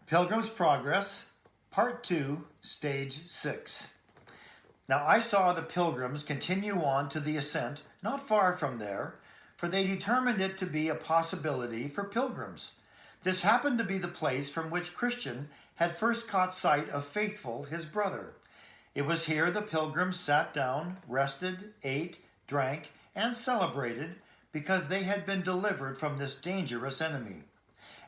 Pilgrim's Progress, Part 2, Stage 6. Now I saw the pilgrims continue on to the ascent, not far from there, for they determined it to be a possibility for pilgrims. This happened to be the place from which Christian had first caught sight of Faithful, his brother. It was here the pilgrims sat down, rested, ate, drank, and celebrated because they had been delivered from this dangerous enemy.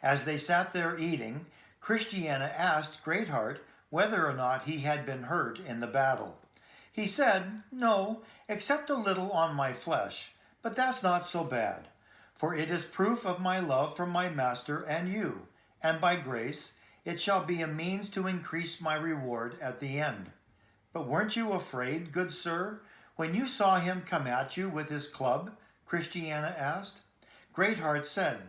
As they sat there eating, Christiana asked Greatheart whether or not he had been hurt in the battle. He said, "No, except a little on my flesh, but that's not so bad, for it is proof of my love for my master and you, and by grace it shall be a means to increase my reward at the end." "But weren't you afraid, good sir, when you saw him come at you with his club?" Christiana asked. Greatheart said,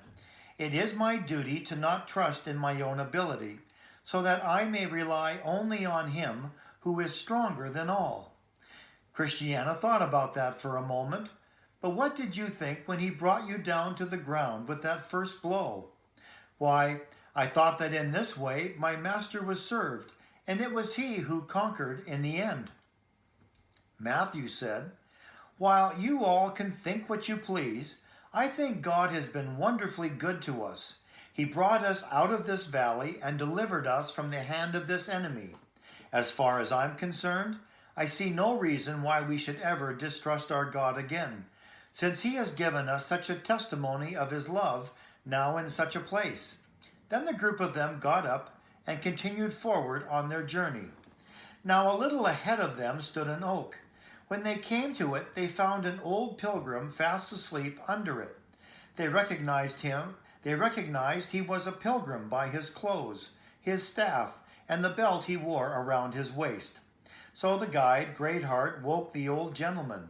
"It is my duty to not trust in my own ability, so that I may rely only on him who is stronger than all." Christiana thought about that for a moment. "But what did you think when he brought you down to the ground with that first blow?" "Why, I thought that in this way my master was served, and it was he who conquered in the end." Matthew said, "While you all can think what you please, I think God has been wonderfully good to us. He brought us out of this valley and delivered us from the hand of this enemy. As far as I'm concerned, I see no reason why we should ever distrust our God again, since he has given us such a testimony of his love now in such a place." Then the group of them got up and continued forward on their journey. Now a little ahead of them stood an oak. When they came to it, they found an old pilgrim fast asleep under it. They recognized he was a pilgrim by his clothes, his staff, and the belt he wore around his waist. So the guide, Greatheart, woke the old gentleman.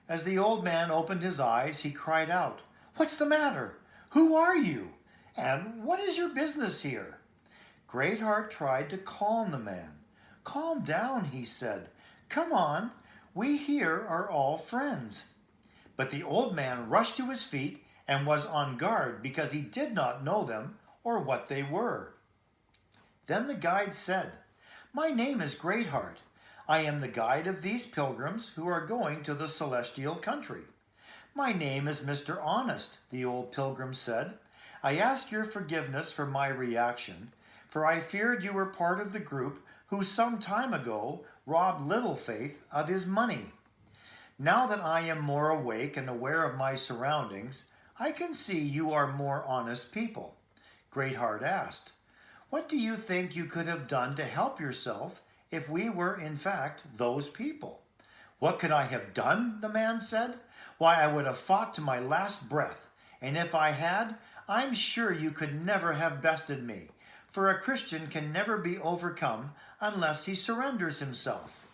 As the old man opened his eyes, he cried out, "What's the matter? Who are you? And what is your business here?" Greatheart tried to calm the man. "Calm down," he said. "Come on. We here are all friends." But the old man rushed to his feet and was on guard because he did not know them or what they were. Then the guide said, "My name is Greatheart. I am the guide of these pilgrims who are going to the celestial country." "My name is Mr. Honest," the old pilgrim said. "I ask your forgiveness for my reaction, for I feared you were part of the group who some time ago robbed Little Faith of his money. Now that I am more awake and aware of my surroundings, I can see you are more honest people." Greatheart asked, "What do you think you could have done to help yourself if we were in fact those people?" "What could I have done?" the man said. "Why, I would have fought to my last breath, and if I had, I'm sure you could never have bested me, for a Christian can never be overcome unless he surrenders himself."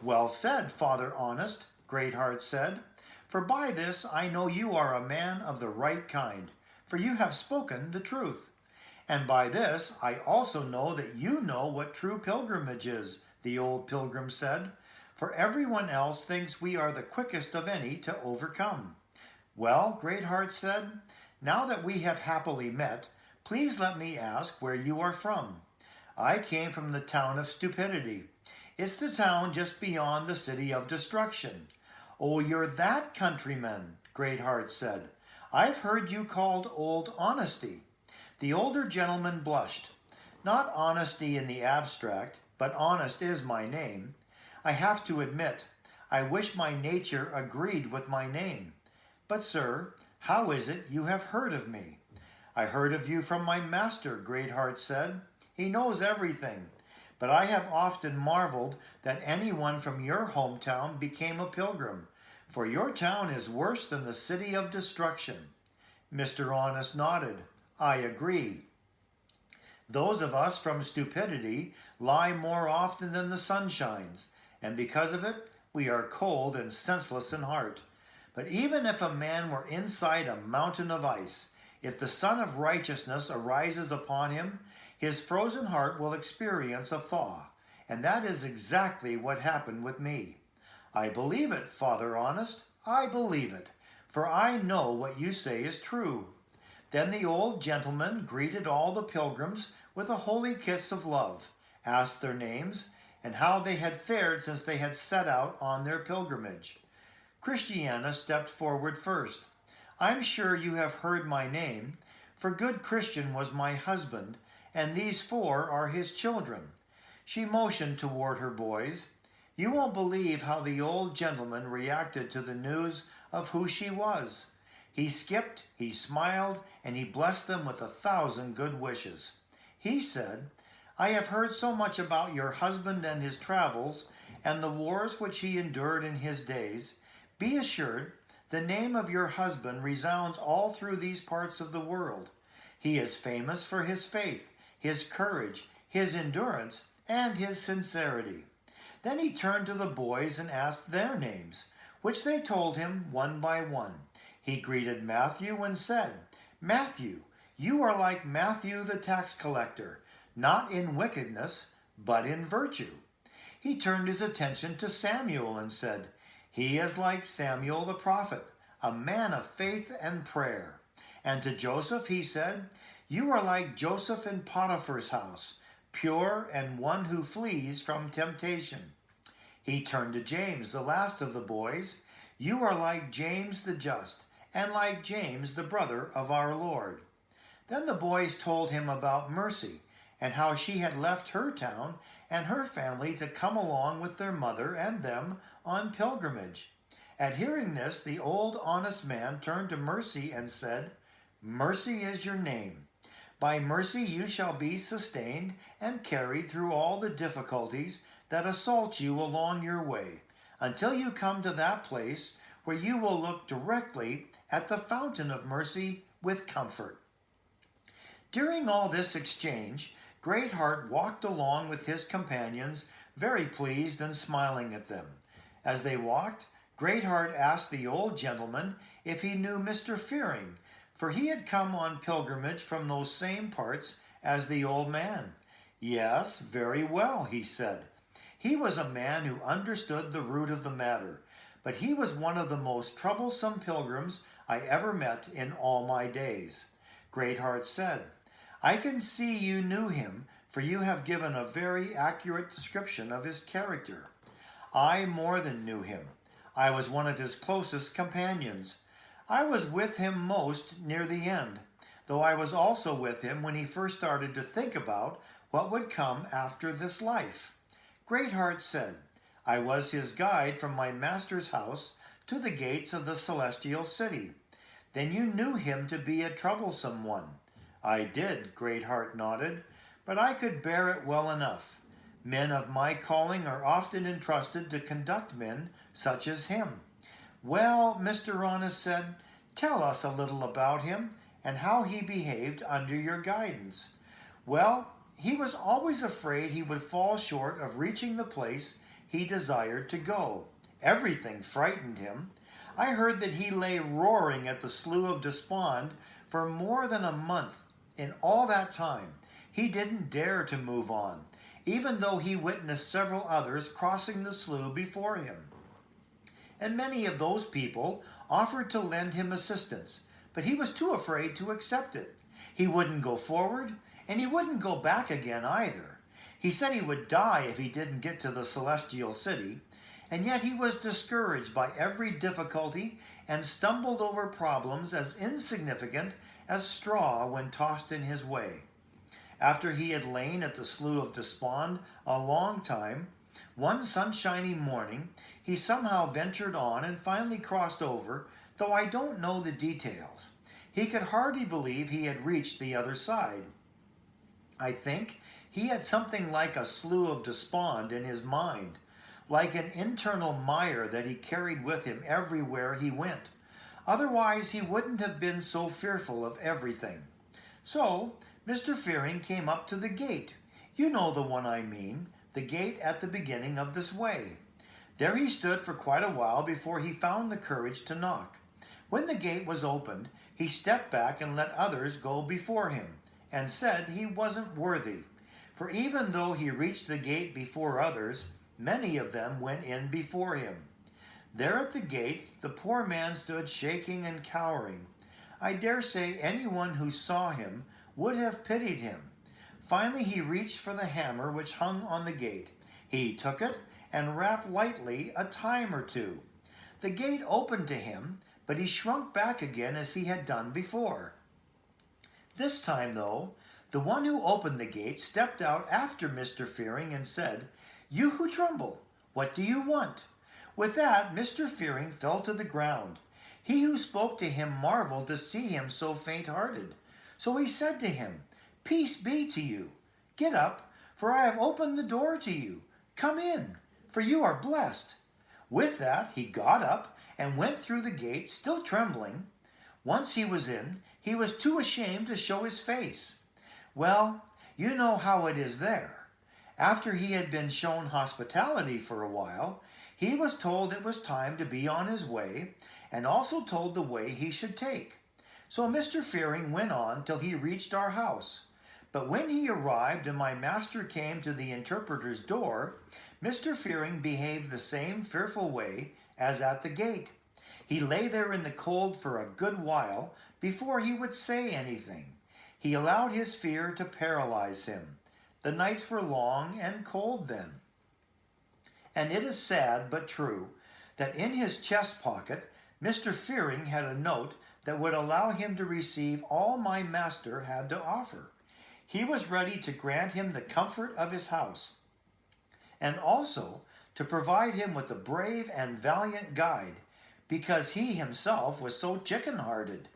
"Well said, Father Honest," Greatheart said, "for by this I know you are a man of the right kind, for you have spoken the truth. And by this I also know that you know what true pilgrimage is," the old pilgrim said, "for everyone else thinks we are the quickest of any to overcome." "Well," Greatheart said, "now that we have happily met, please let me ask where you are from." "I came from the town of Stupidity. It's the town just beyond the city of destruction." "Oh, you're that countryman," Greatheart said. "I've heard you called Old Honesty." The older gentleman blushed. "Not honesty in the abstract, but Honest is my name. I have to admit, I wish my nature agreed with my name. But, sir, how is it you have heard of me?" "I heard of you from my master," Greatheart said. "He knows everything, but I have often marveled that anyone from your hometown became a pilgrim, for your town is worse than the city of destruction." Mr. Honest nodded. "I agree. Those of us from Stupidity lie more often than the sun shines, and because of it, we are cold and senseless in heart. But even if a man were inside a mountain of ice, if the Sun of Righteousness arises upon him, his frozen heart will experience a thaw, and that is exactly what happened with me. I believe it, Father Honest, I believe it, for I know what you say is true." Then the old gentleman greeted all the pilgrims with a holy kiss of love, asked their names and how they had fared since they had set out on their pilgrimage. Christiana stepped forward first. "I'm sure you have heard my name, for good Christian was my husband, and these 4 are his children." She motioned toward her boys. You won't believe how the old gentleman reacted to the news of who she was. He skipped, he smiled, and he blessed them with 1,000 good wishes. He said, "I have heard so much about your husband and his travels, and the wars which he endured in his days. Be assured, the name of your husband resounds all through these parts of the world. He is famous for his faith, his courage, his endurance, and his sincerity." Then he turned to the boys and asked their names, which they told him one by one. He greeted Matthew and said, "Matthew, you are like Matthew the tax collector, not in wickedness, but in virtue." He turned his attention to Samuel and said, "He is like Samuel the prophet, a man of faith and prayer." And to Joseph he said, "You are like Joseph in Potiphar's house, pure and one who flees from temptation." He turned to James, the last of the boys. "You are like James the just, and like James the brother of our Lord." Then the boys told him about Mercy, and how she had left her town and her family to come along with their mother and them on pilgrimage. At hearing this, the old honest man turned to Mercy and said, "Mercy is your name. By mercy you shall be sustained and carried through all the difficulties that assault you along your way, until you come to that place where you will look directly at the fountain of mercy with comfort." During all this exchange, Greatheart walked along with his companions, very pleased and smiling at them. As they walked, Greatheart asked the old gentleman if he knew Mr. Fearing, for he had come on pilgrimage from those same parts as the old man. "Yes, very well," he said. He was a man who understood the root of the matter, but he was one of the most troublesome pilgrims I ever met in all my days. Greatheart said, "I can see you knew him, for you have given a very accurate description of his character." "I more than knew him. I was one of his closest companions. I was with him most near the end, though I was also with him when he first started to think about what would come after this life." Greatheart said, "I was his guide from my master's house to the gates of the celestial city." "Then you knew him to be a troublesome one." "I did," Greatheart nodded, "but I could bear it well enough. Men of my calling are often entrusted to conduct men such as him." "Well," Mr. Honest said, "tell us a little about him and how he behaved under your guidance." "Well, he was always afraid he would fall short of reaching the place he desired to go. Everything frightened him. I heard that he lay roaring at the Slough of Despond for more than a month. In all that time, he didn't dare to move on, even though he witnessed several others crossing the slough before him. And many of those people offered to lend him assistance, but he was too afraid to accept it. He wouldn't go forward, and he wouldn't go back again either. He said he would die if he didn't get to the celestial city, and yet he was discouraged by every difficulty and stumbled over problems as insignificant as straw when tossed in his way. After he had lain at the Slough of Despond a long time, one sunshiny morning he somehow ventured on and finally crossed over, though I don't know the details. He could hardly believe he had reached the other side. I think he had something like a Slough of Despond in his mind, like an internal mire that he carried with him everywhere he went. Otherwise he wouldn't have been so fearful of everything. So Mr. Fearing came up to the gate. You know the one I mean, the gate at the beginning of this way. There he stood for quite a while before he found the courage to knock. When the gate was opened, he stepped back and let others go before him, and said he wasn't worthy. For even though he reached the gate before others, many of them went in before him. There at the gate, the poor man stood shaking and cowering. I dare say anyone who saw him would have pitied him, Finally he reached for the hammer which hung on the gate. He took it and rapped lightly a time or two. The gate opened to him, but he shrunk back again as he had done before. This time, though, the one who opened the gate stepped out after Mr. Fearing and said, "You who tremble, what do you want?" With that, Mr. Fearing fell to the ground. He who spoke to him marveled to see him so faint-hearted. So he said to him, "Peace be to you. Get up, for I have opened the door to you. Come in, for you are blessed." With that, he got up and went through the gate, still trembling. Once he was in, he was too ashamed to show his face. Well, you know how it is there. After he had been shown hospitality for a while, he was told it was time to be on his way, and also told the way he should take. So Mr. Fearing went on till he reached our house. But when he arrived and my master came to the interpreter's door, Mr. Fearing behaved the same fearful way as at the gate. He lay there in the cold for a good while before he would say anything. He allowed his fear to paralyze him. The nights were long and cold then. And it is sad but true that in his chest pocket Mr. Fearing had a note that would allow him to receive all my master had to offer. He was ready to grant him the comfort of his house, and also to provide him with a brave and valiant guide, because he himself was so chicken-hearted.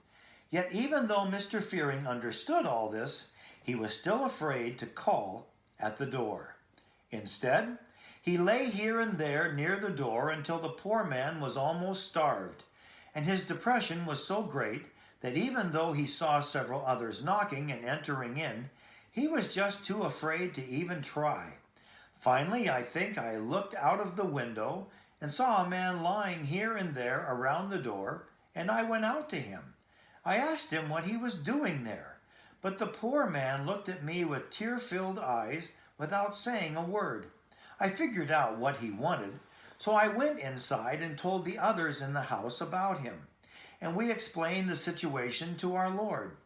Yet even though Mr. Fearing understood all this, he was still afraid to call at the door. Instead, he lay here and there near the door until the poor man was almost starved, and his depression was so great that even though he saw several others knocking and entering in, he was just too afraid to even try. Finally, I think I looked out of the window and saw a man lying here and there around the door, and I went out to him. I asked him what he was doing there, but the poor man looked at me with tear-filled eyes without saying a word. I figured out what he wanted, so I went inside and told the others in the house about him, and we explained the situation to our Lord.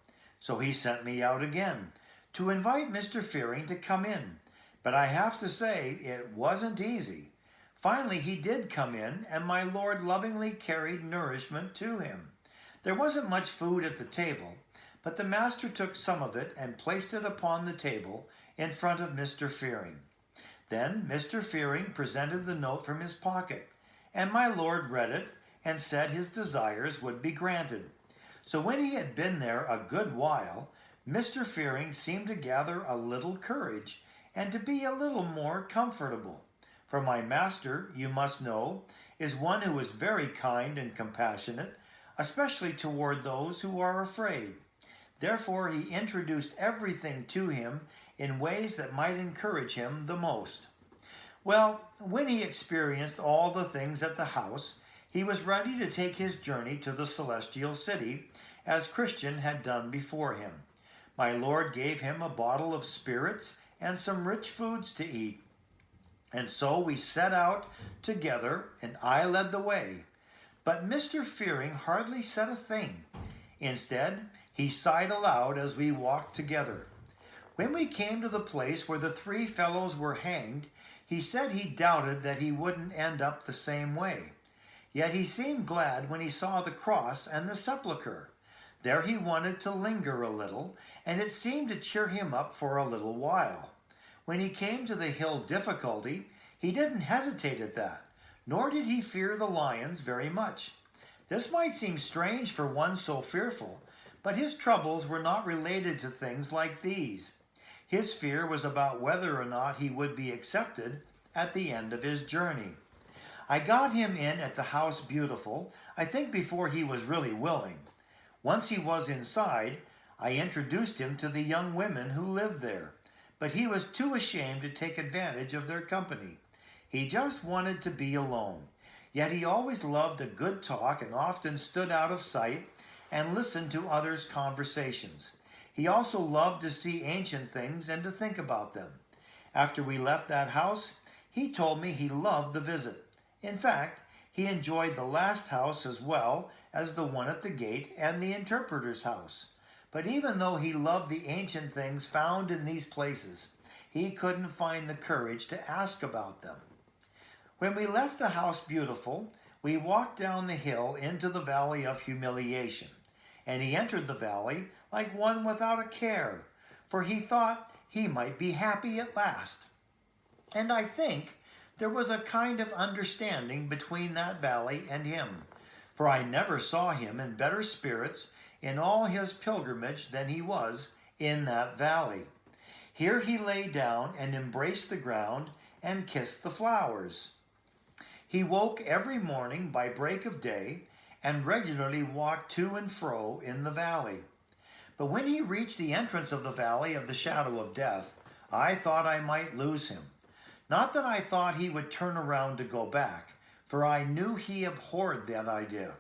So he sent me out again to invite Mr. Fearing to come in, but I have to say it wasn't easy. Finally he did come in, and my Lord lovingly carried nourishment to him. There wasn't much food at the table, but the master took some of it and placed it upon the table in front of Mr. Fearing. Then Mr. Fearing presented the note from his pocket, and my Lord read it and said his desires would be granted. So when he had been there a good while, Mr. Fearing seemed to gather a little courage and to be a little more comfortable. For my master, you must know, is one who is very kind and compassionate, especially toward those who are afraid. Therefore he introduced everything to him in ways that might encourage him the most. Well, when he experienced all the things at the house, he was ready to take his journey to the celestial city, as Christian had done before him. My Lord gave him a bottle of spirits and some rich foods to eat. And so we set out together, and I led the way. But Mr. Fearing hardly said a thing. Instead, he sighed aloud as we walked together. When we came to the place where the three fellows were hanged, he said he doubted that he wouldn't end up the same way. Yet he seemed glad when he saw the cross and the sepulchre. There he wanted to linger a little, and it seemed to cheer him up for a little while. When he came to the hill Difficulty, he didn't hesitate at that, nor did he fear the lions very much. This might seem strange for one so fearful, but his troubles were not related to things like these. His fear was about whether or not he would be accepted at the end of his journey. I got him in at the House Beautiful, I think before he was really willing. Once he was inside, I introduced him to the young women who lived there, but he was too ashamed to take advantage of their company. He just wanted to be alone. Yet he always loved a good talk and often stood out of sight and listened to others' conversations. He also loved to see ancient things and to think about them. After we left that house, he told me he loved the visit. In fact, he enjoyed the last house as well as the one at the gate and the interpreter's house. But even though he loved the ancient things found in these places, he couldn't find the courage to ask about them. When we left the House Beautiful, we walked down the hill into the Valley of Humiliation, and he entered the valley like one without a care, for he thought he might be happy at last. And I think there was a kind of understanding between that valley and him, for I never saw him in better spirits in all his pilgrimage than he was in that valley. Here he lay down and embraced the ground and kissed the flowers. He woke every morning by break of day and regularly walked to and fro in the valley. But when he reached the entrance of the valley of the shadow of death, I thought I might lose him. Not that I thought he would turn around to go back, for I knew he abhorred that idea.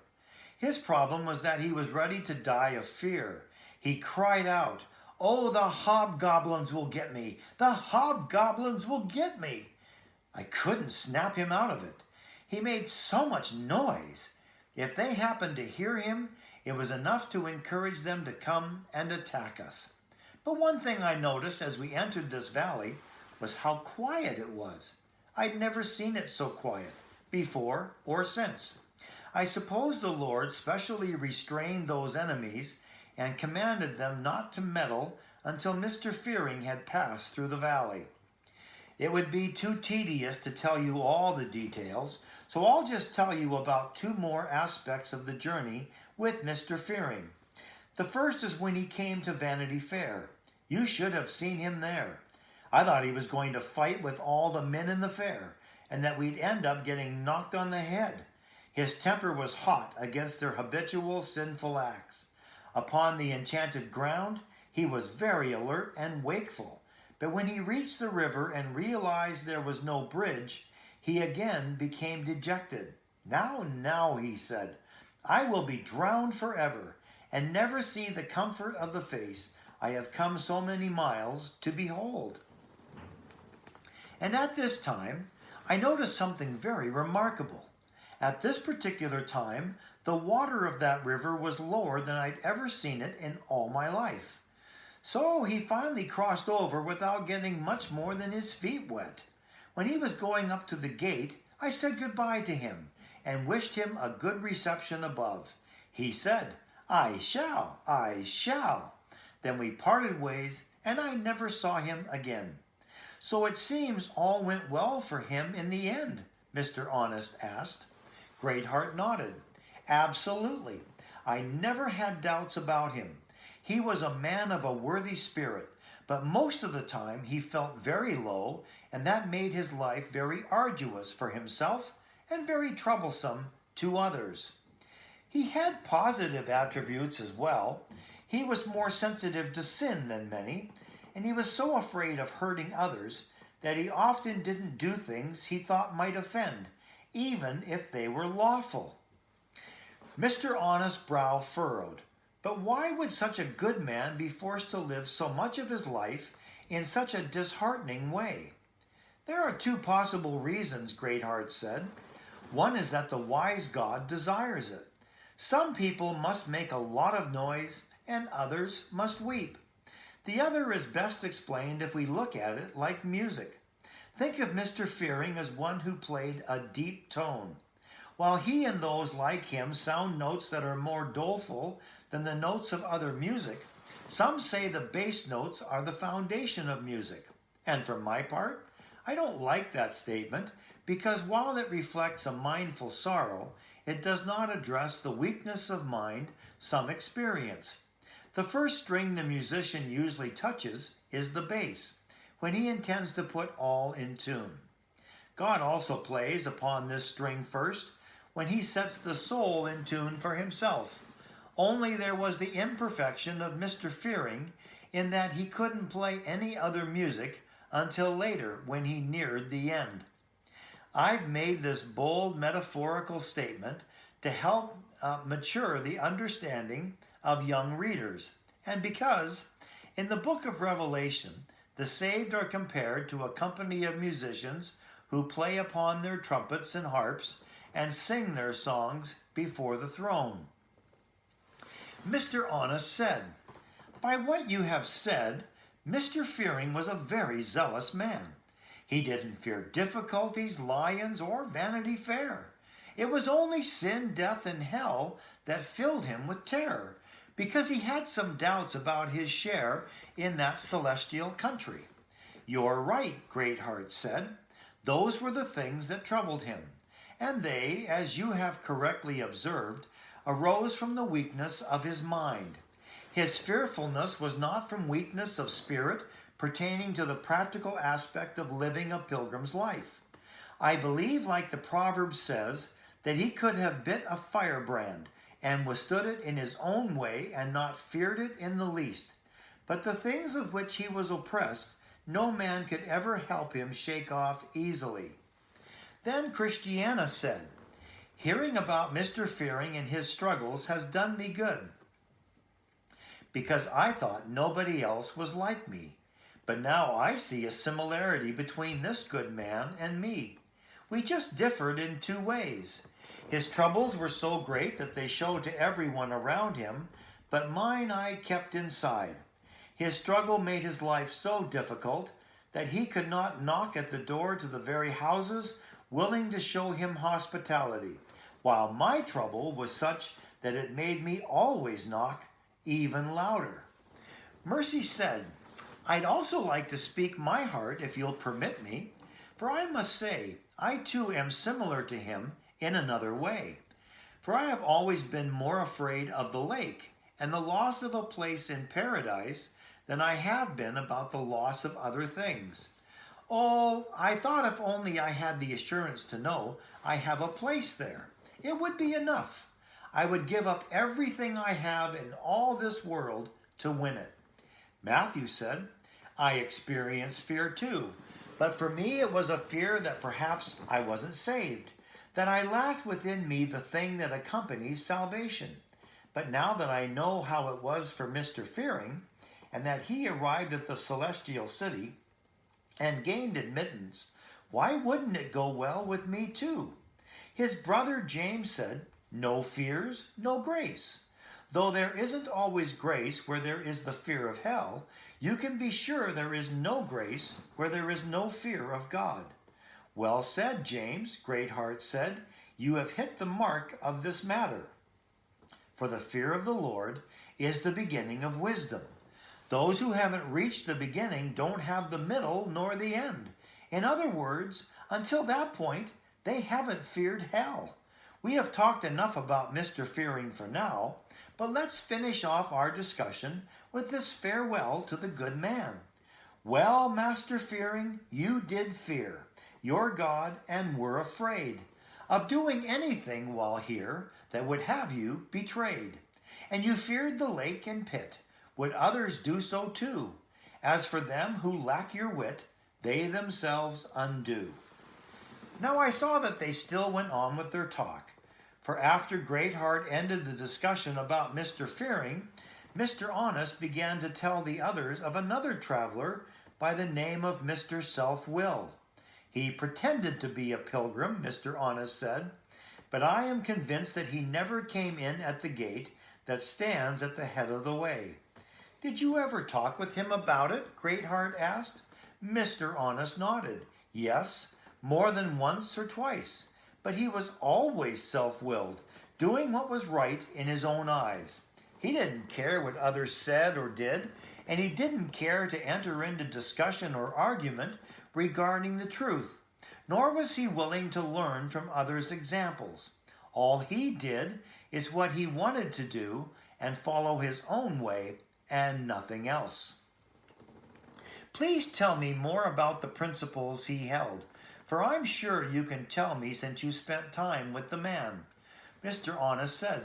His problem was that he was ready to die of fear. He cried out, "Oh, the hobgoblins will get me! The hobgoblins will get me!" I couldn't snap him out of it. He made so much noise. If they happened to hear him, it was enough to encourage them to come and attack us. But one thing I noticed as we entered this valley was how quiet it was. I'd never seen it so quiet, before or since. I suppose the Lord specially restrained those enemies and commanded them not to meddle until Mr. Fearing had passed through the valley. It would be too tedious to tell you all the details, so I'll just tell you about two more aspects of the journey with Mr. Fearing. The first is when he came to Vanity Fair. You should have seen him there. I thought he was going to fight with all the men in the fair, and that we'd end up getting knocked on the head. His temper was hot against their habitual sinful acts. Upon the enchanted ground, he was very alert and wakeful. But when he reached the river and realized there was no bridge, he again became dejected. Now, he said, "I will be drowned forever, and never see the comfort of the face I have come so many miles to behold." And at this time, I noticed something very remarkable. At this particular time, the water of that river was lower than I'd ever seen it in all my life. So he finally crossed over without getting much more than his feet wet. When he was going up to the gate, I said goodbye to him and wished him a good reception above. He said, I shall. Then we parted ways, and I never saw him again. So it seems all went well for him in the end, Mr. Honest asked. Greatheart nodded. Absolutely. I never had doubts about him. He was a man of a worthy spirit, but most of the time he felt very low, and that made his life very arduous for himself and very troublesome to others. He had positive attributes as well. He was more sensitive to sin than many, and he was so afraid of hurting others that he often didn't do things he thought might offend, even if they were lawful. Mr. Honest's brow furrowed. But why would such a good man be forced to live so much of his life in such a disheartening way? There are two possible reasons, Greatheart said. One is that the wise God desires it. Some people must make a lot of noise, and others must weep. The other is best explained if we look at it like music. Think of Mr. Fearing as one who played a deep tone. While he and those like him sound notes that are more doleful than the notes of other music, some say the bass notes are the foundation of music. And for my part, I don't like that statement, because while it reflects a mindful sorrow, it does not address the weakness of mind some experience. The first string the musician usually touches is the bass, when he intends to put all in tune. God also plays upon this string first, when he sets the soul in tune for himself. Only there was the imperfection of Mr. Fearing in that he couldn't play any other music until later when he neared the end. I've made this bold metaphorical statement to help mature the understanding of young readers, and because in the book of Revelation, the saved are compared to a company of musicians who play upon their trumpets and harps and sing their songs before the throne. Mr. Honest said, By what you have said, Mr. Fearing was a very zealous man. He didn't fear difficulties, lions, or Vanity Fair. It was only sin, death, and hell that filled him with terror, because he had some doubts about his share in that celestial country. You're right, Greatheart said. Those were the things that troubled him, and they, as you have correctly observed, arose from the weakness of his mind. His fearfulness was not from weakness of spirit pertaining to the practical aspect of living a pilgrim's life. I believe, like the proverb says, that he could have bit a firebrand and withstood it in his own way and not feared it in the least. But the things with which he was oppressed, no man could ever help him shake off easily. Then Christiana said, hearing about Mr. Fearing and his struggles has done me good, because I thought nobody else was like me. But now I see a similarity between this good man and me. We just differed in two ways. His troubles were so great that they showed to everyone around him, but mine I kept inside. His struggle made his life so difficult that he could not knock at the door to the very houses willing to show him hospitality, while my trouble was such that it made me always knock even louder. Mercy said, I'd also like to speak my heart if you'll permit me, for I must say I too am similar to him in another way. For I have always been more afraid of the lake and the loss of a place in paradise than I have been about the loss of other things. Oh, I thought if only I had the assurance to know I have a place there, it would be enough. I would give up everything I have in all this world to win it. Matthew said, I experienced fear too, but for me it was a fear that perhaps I wasn't saved, that I lacked within me the thing that accompanies salvation. But now that I know how it was for Mr. Fearing, and that he arrived at the celestial city and gained admittance, why wouldn't it go well with me too? His brother James said, no fears, no grace. Though there isn't always grace where there is the fear of hell, you can be sure there is no grace where there is no fear of God. Well said, James, Greatheart said. You have hit the mark of this matter. For the fear of the Lord is the beginning of wisdom. Those who haven't reached the beginning don't have the middle nor the end. In other words, until that point, they haven't feared hell. We have talked enough about Mr. Fearing for now, but let's finish off our discussion with this farewell to the good man. Well, Master Fearing, you did fear your God and were afraid of doing anything while here that would have you betrayed. And you feared the lake and pit. Would others do so too? As for them who lack your wit, they themselves undo. Now I saw that they still went on with their talk, for after Greatheart ended the discussion about Mr. Fearing, Mr. Honest began to tell the others of another traveler by the name of Mr. Self-Will. He pretended to be a pilgrim, Mr. Honest said, but I am convinced that he never came in at the gate that stands at the head of the way. Did you ever talk with him about it? Greatheart asked. Mr. Honest nodded. Yes, more than once or twice, but he was always self-willed, doing what was right in his own eyes. He didn't care what others said or did, and he didn't care to enter into discussion or argument regarding the truth, nor was he willing to learn from others' examples. All he did is what he wanted to do and follow his own way and nothing else. Please tell me more about the principles he held, for I'm sure you can tell me since you spent time with the man. Mr. Honest said,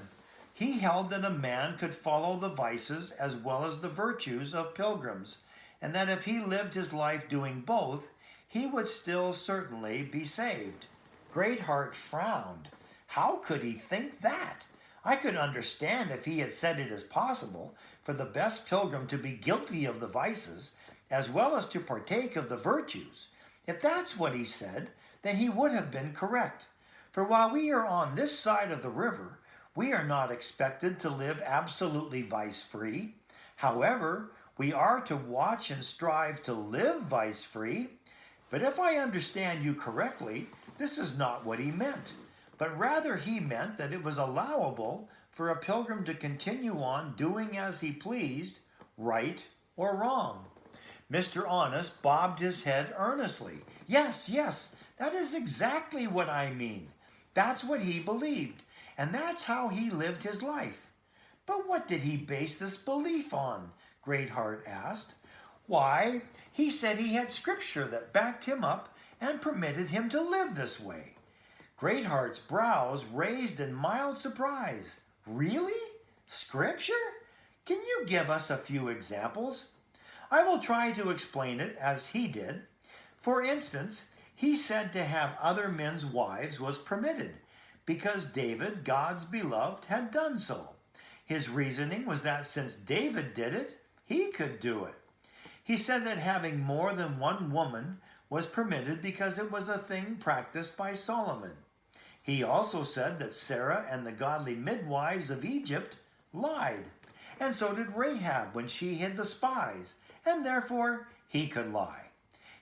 he held that a man could follow the vices as well as the virtues of pilgrims, and that if he lived his life doing both, he would still certainly be saved. Greatheart frowned. How could he think that? I could understand if he had said it as possible for the best pilgrim to be guilty of the vices as well as to partake of the virtues. If that's what he said, then he would have been correct. For while we are on this side of the river, we are not expected to live absolutely vice-free. However, we are to watch and strive to live vice-free. But if I understand you correctly, this is not what he meant, but rather he meant that it was allowable for a pilgrim to continue on doing as he pleased, right or wrong. Mr. Honest bobbed his head earnestly. Yes, yes, that is exactly what I mean. That's what he believed, and that's how he lived his life. But what did he base this belief on? Greatheart asked. Why, he said he had scripture that backed him up and permitted him to live this way. Greatheart's brows raised in mild surprise. Really? Scripture? Can you give us a few examples? I will try to explain it as he did. For instance, he said to have other men's wives was permitted, because David, God's beloved, had done so. His reasoning was that since David did it, he could do it. He said that having more than one woman was permitted because it was a thing practiced by Solomon. He also said that Sarah and the godly midwives of Egypt lied, and so did Rahab when she hid the spies, and therefore he could lie.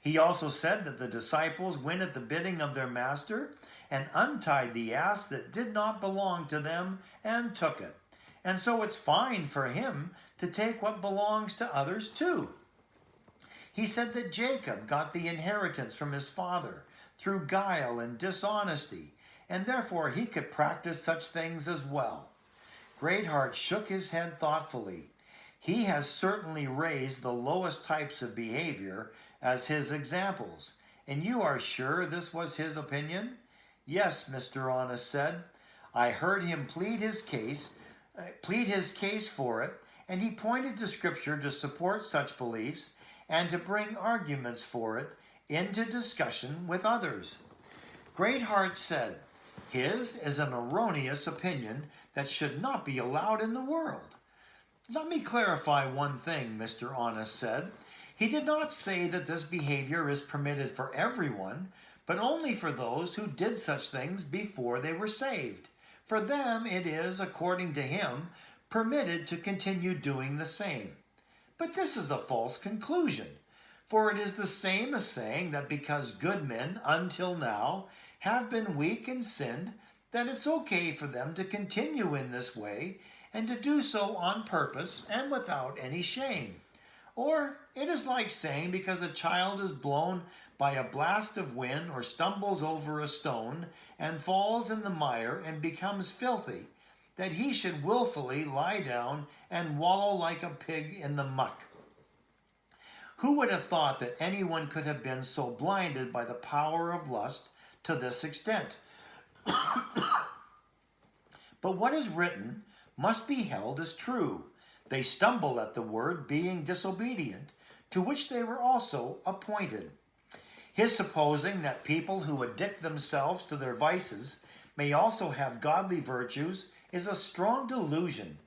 He also said that the disciples went at the bidding of their master and untied the ass that did not belong to them and took it. And so it's fine for him to take what belongs to others too. He said that Jacob got the inheritance from his father through guile and dishonesty, and therefore he could practice such things as well. Greatheart shook his head thoughtfully. He has certainly raised the lowest types of behavior as his examples. And you are sure this was his opinion? Yes, Mr. Honest said. I heard him plead his case for it, and he pointed to Scripture to support such beliefs and to bring arguments for it into discussion with others. Greatheart said, his is an erroneous opinion that should not be allowed in the world. Let me clarify one thing, Mr. Honest said. He did not say that this behavior is permitted for everyone, but only for those who did such things before they were saved. For them it is, according to him, permitted to continue doing the same. But this is a false conclusion, for it is the same as saying that because good men until now have been weak and sinned, that it's okay for them to continue in this way and to do so on purpose and without any shame. Or it is like saying because a child is blown by a blast of wind or stumbles over a stone and falls in the mire and becomes filthy, that he should willfully lie down and wallow like a pig in the muck. Who would have thought that anyone could have been so blinded by the power of lust to this extent? But what is written must be held as true. They stumble at the word, being disobedient, to which they were also appointed. His supposing that people who addict themselves to their vices may also have godly virtues is a strong delusion.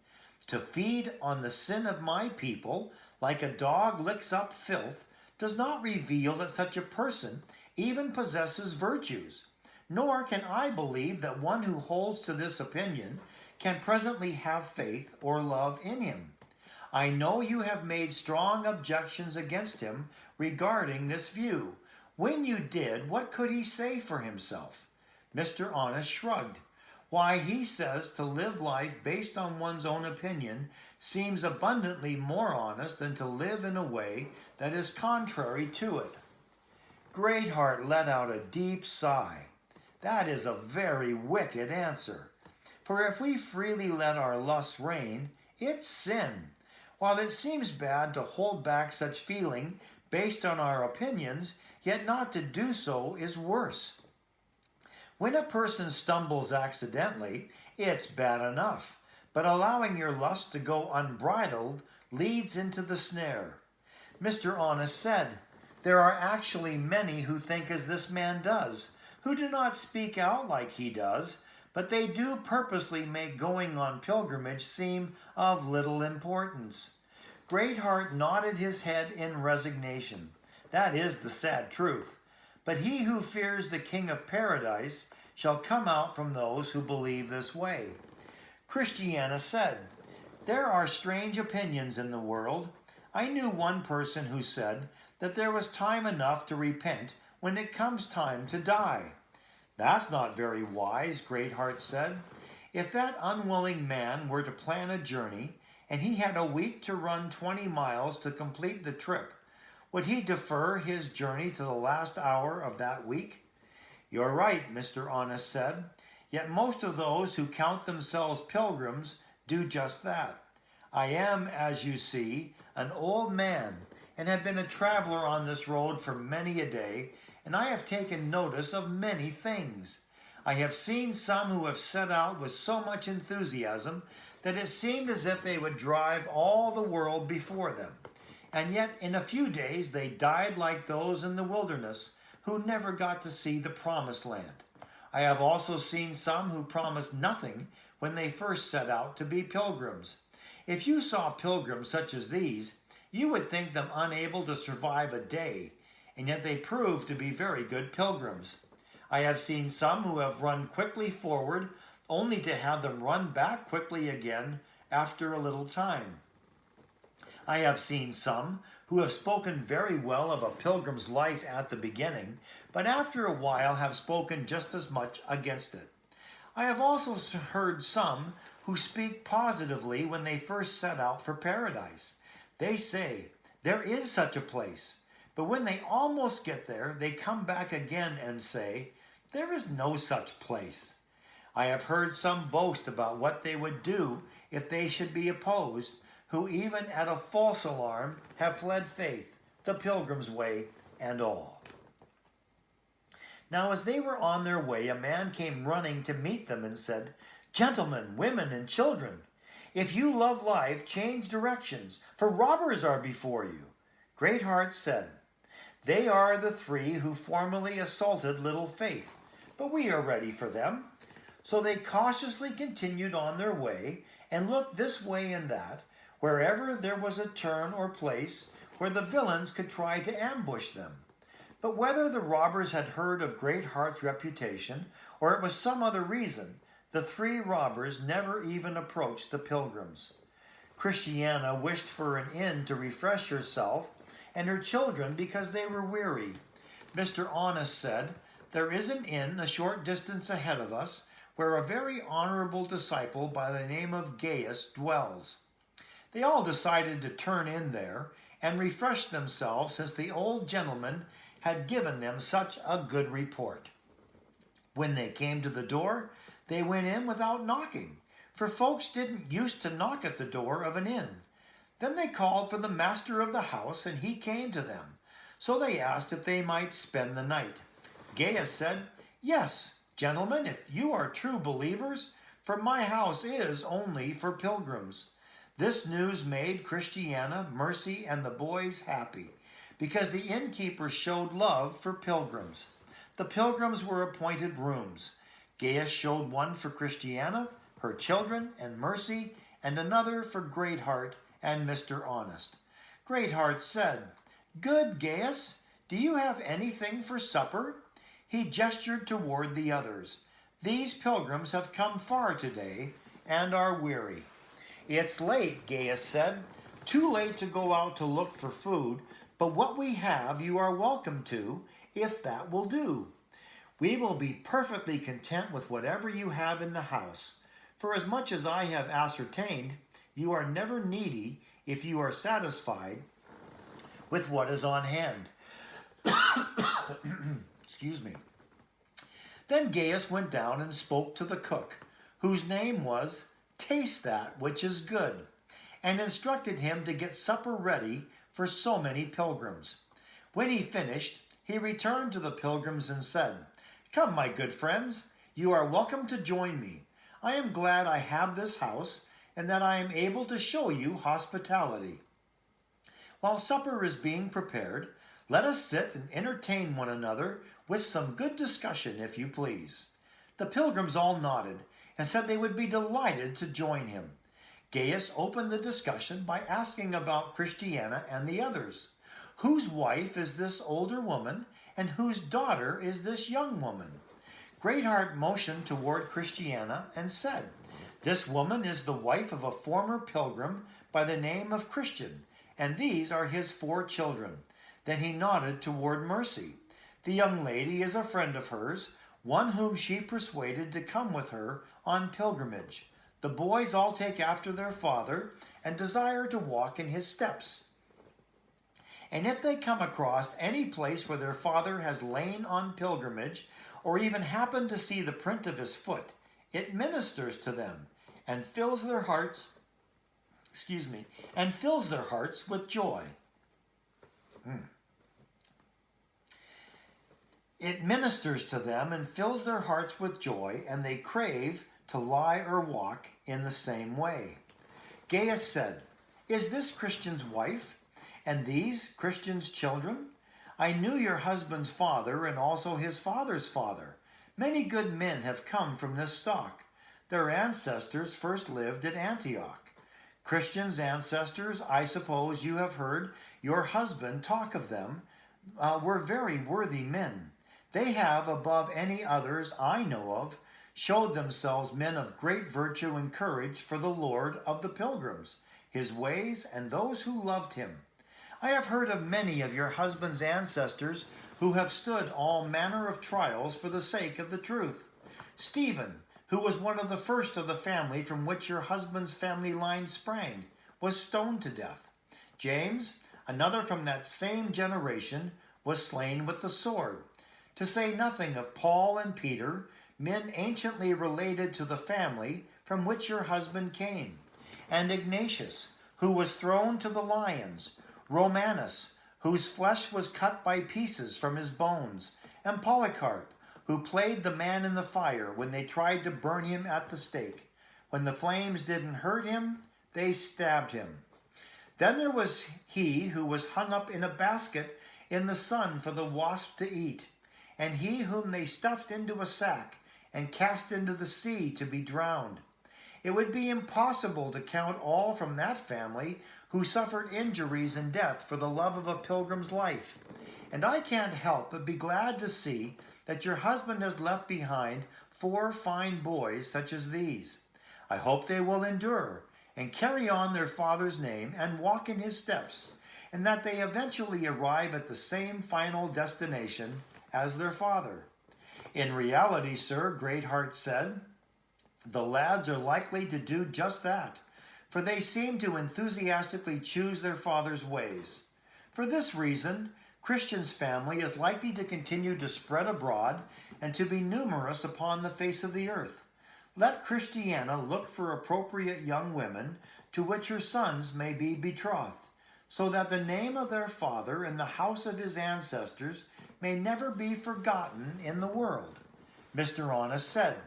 To feed on the sin of my people, like a dog licks up filth, does not reveal that such a person even possesses virtues. Nor can I believe that one who holds to this opinion can presently have faith or love in him. I know you have made strong objections against him regarding this view. When you did, what could he say for himself? Mr. Honest shrugged. Why, he says to live life based on one's own opinion seems abundantly more honest than to live in a way that is contrary to it. Greatheart let out a deep sigh. That is a very wicked answer. For if we freely let our lusts reign, it's sin. While it seems bad to hold back such feeling based on our opinions, yet not to do so is worse. When a person stumbles accidentally, it's bad enough, but allowing your lust to go unbridled leads into the snare. Mr. Honest said, there are actually many who think as this man does, who do not speak out like he does, but they do purposely make going on pilgrimage seem of little importance. Greatheart nodded his head in resignation. That is the sad truth. But he who fears the King of Paradise shall come out from those who believe this way. Christiana said, There are strange opinions in the world. I knew one person who said that there was time enough to repent when it comes time to die. That's not very wise, Greatheart said. If that unwilling man were to plan a journey, and he had a week to run 20 miles to complete the trip, would he defer his journey to the last hour of that week? You're right, Mr. Honest said. Yet most of those who count themselves pilgrims do just that. I am, as you see, an old man, and have been a traveler on this road for many a day, and I have taken notice of many things. I have seen some who have set out with so much enthusiasm that it seemed as if they would drive all the world before them, and yet in a few days they died like those in the wilderness who never got to see the promised land. I have also seen some who promised nothing when they first set out to be pilgrims. If you saw pilgrims such as these, you would think them unable to survive a day, and yet they proved to be very good pilgrims. I have seen some who have run quickly forward, only to have them run back quickly again after a little time. I have seen some who have spoken very well of a pilgrim's life at the beginning, but after a while have spoken just as much against it. I have also heard some who speak positively when they first set out for paradise. They say, there is such a place, but when they almost get there, they come back again and say, there is no such place. I have heard some boast about what they would do if they should be opposed, who even at a false alarm have fled faith, the pilgrim's way, and all. Now as they were on their way, a man came running to meet them and said, Gentlemen, women, and children, if you love life, change directions, for robbers are before you. Greatheart said, They are the 3 who formerly assaulted little Faith, but we are ready for them. So they cautiously continued on their way and looked this way and that, wherever there was a turn or place where the villains could try to ambush them. But whether the robbers had heard of Greatheart's reputation or it was some other reason, the 3 robbers never even approached the pilgrims. Christiana wished for an inn to refresh herself and her children because they were weary. Mr. Honest said, There is an inn a short distance ahead of us where a very honorable disciple by the name of Gaius dwells. They all decided to turn in there and refresh themselves since the old gentleman had given them such a good report. When they came to the door, they went in without knocking, for folks didn't used to knock at the door of an inn. Then they called for the master of the house, and he came to them. So they asked if they might spend the night. Gaius said, Yes, gentlemen, if you are true believers, for my house is only for pilgrims. This news made Christiana, Mercy, and the boys happy, because the innkeeper showed love for pilgrims. The pilgrims were appointed rooms. Gaius showed one for Christiana, her children, and Mercy, and another for Greatheart and Mr. Honest. Greatheart said, Good, Gaius, do you have anything for supper? He gestured toward the others. These pilgrims have come far today and are weary. It's late, Gaius said. Too late to go out to look for food, but what we have you are welcome to, if that will do. We will be perfectly content with whatever you have in the house. For as much as I have ascertained, you are never needy if you are satisfied with what is on hand. Excuse me. Then Gaius went down and spoke to the cook, whose name was Taste That Which Is Good, and instructed him to get supper ready for so many pilgrims. When he finished, he returned to the pilgrims and said, Come, my good friends, you are welcome to join me. I am glad I have this house and that I am able to show you hospitality. While supper is being prepared, let us sit and entertain one another with some good discussion, if you please. The pilgrims all nodded and said they would be delighted to join him. Gaius opened the discussion by asking about Christiana and the others. Whose wife is this older woman, and whose daughter is this young woman? Greatheart motioned toward Christiana and said, This woman is the wife of a former pilgrim by the name of Christian, and these are his 4 children. Then he nodded toward Mercy. The young lady is a friend of hers, one whom she persuaded to come with her on pilgrimage. The boys all take after their father and desire to walk in his steps. And if they come across any place where their father has lain on pilgrimage, or even happen to see the print of his foot, it ministers to them and fills their hearts, with joy. It ministers to them and fills their hearts with joy, and they crave to lie or walk in the same way. Gaius said, "Is this Christian's wife, and these Christian's children? I knew your husband's father and also his father's father. Many good men have come from this stock. Their ancestors first lived at Antioch. Christian's ancestors, I suppose you have heard your husband talk of them, were very worthy men. They have, above any others I know of, showed themselves men of great virtue and courage for the Lord of the pilgrims, his ways, and those who loved him. I have heard of many of your husband's ancestors who have stood all manner of trials for the sake of the truth. Stephen, who was one of the first of the family from which your husband's family line sprang, was stoned to death. James, another from that same generation, was slain with the sword. To say nothing of Paul and Peter, men anciently related to the family from which your husband came, and Ignatius, who was thrown to the lions, Romanus, whose flesh was cut by pieces from his bones, and Polycarp, who played the man in the fire when they tried to burn him at the stake. When the flames didn't hurt him, they stabbed him. Then there was he who was hung up in a basket in the sun for the wasp to eat, and he whom they stuffed into a sack and cast into the sea to be drowned. It would be impossible to count all from that family who suffered injuries and death for the love of a pilgrim's life. And I can't help but be glad to see that your husband has left behind 4 fine boys such as these. I hope they will endure and carry on their father's name and walk in his steps, and that they eventually arrive at the same final destination as their father." "In reality, sir," Greatheart said, "the lads are likely to do just that, for they seem to enthusiastically choose their father's ways. For this reason, Christian's family is likely to continue to spread abroad and to be numerous upon the face of the earth. Let Christiana look for appropriate young women to which her sons may be betrothed, so that the name of their father and the house of his ancestors may never be forgotten in the world." Mr. Honest said,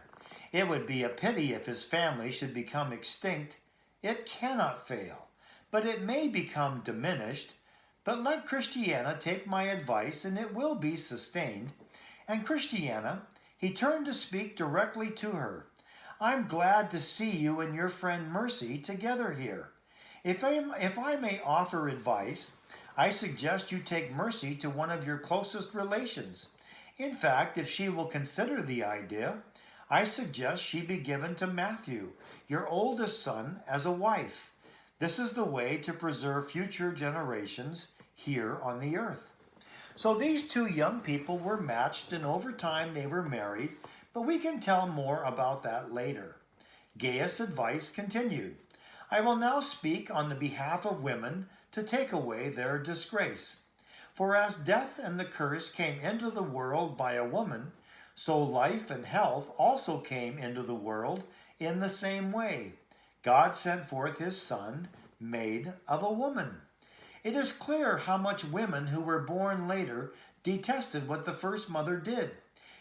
"It would be a pity if his family should become extinct. It cannot fail, but it may become diminished. But let Christiana take my advice, and it will be sustained. And Christiana," he turned to speak directly to her, "I'm glad to see you and your friend Mercy together here. If I may offer advice, I suggest you take Mercy to one of your closest relations. In fact, if she will consider the idea, I suggest she be given to Matthew, your oldest son, as a wife. This is the way to preserve future generations here on the earth." So these 2 young people were matched, and over time they were married, but we can tell more about that later. Gaius' advice continued. "I will now speak on the behalf of women to take away their disgrace. For as death and the curse came into the world by a woman, so life and health also came into the world in the same way. God sent forth his Son, made of a woman. It is clear how much women who were born later detested what the first mother did.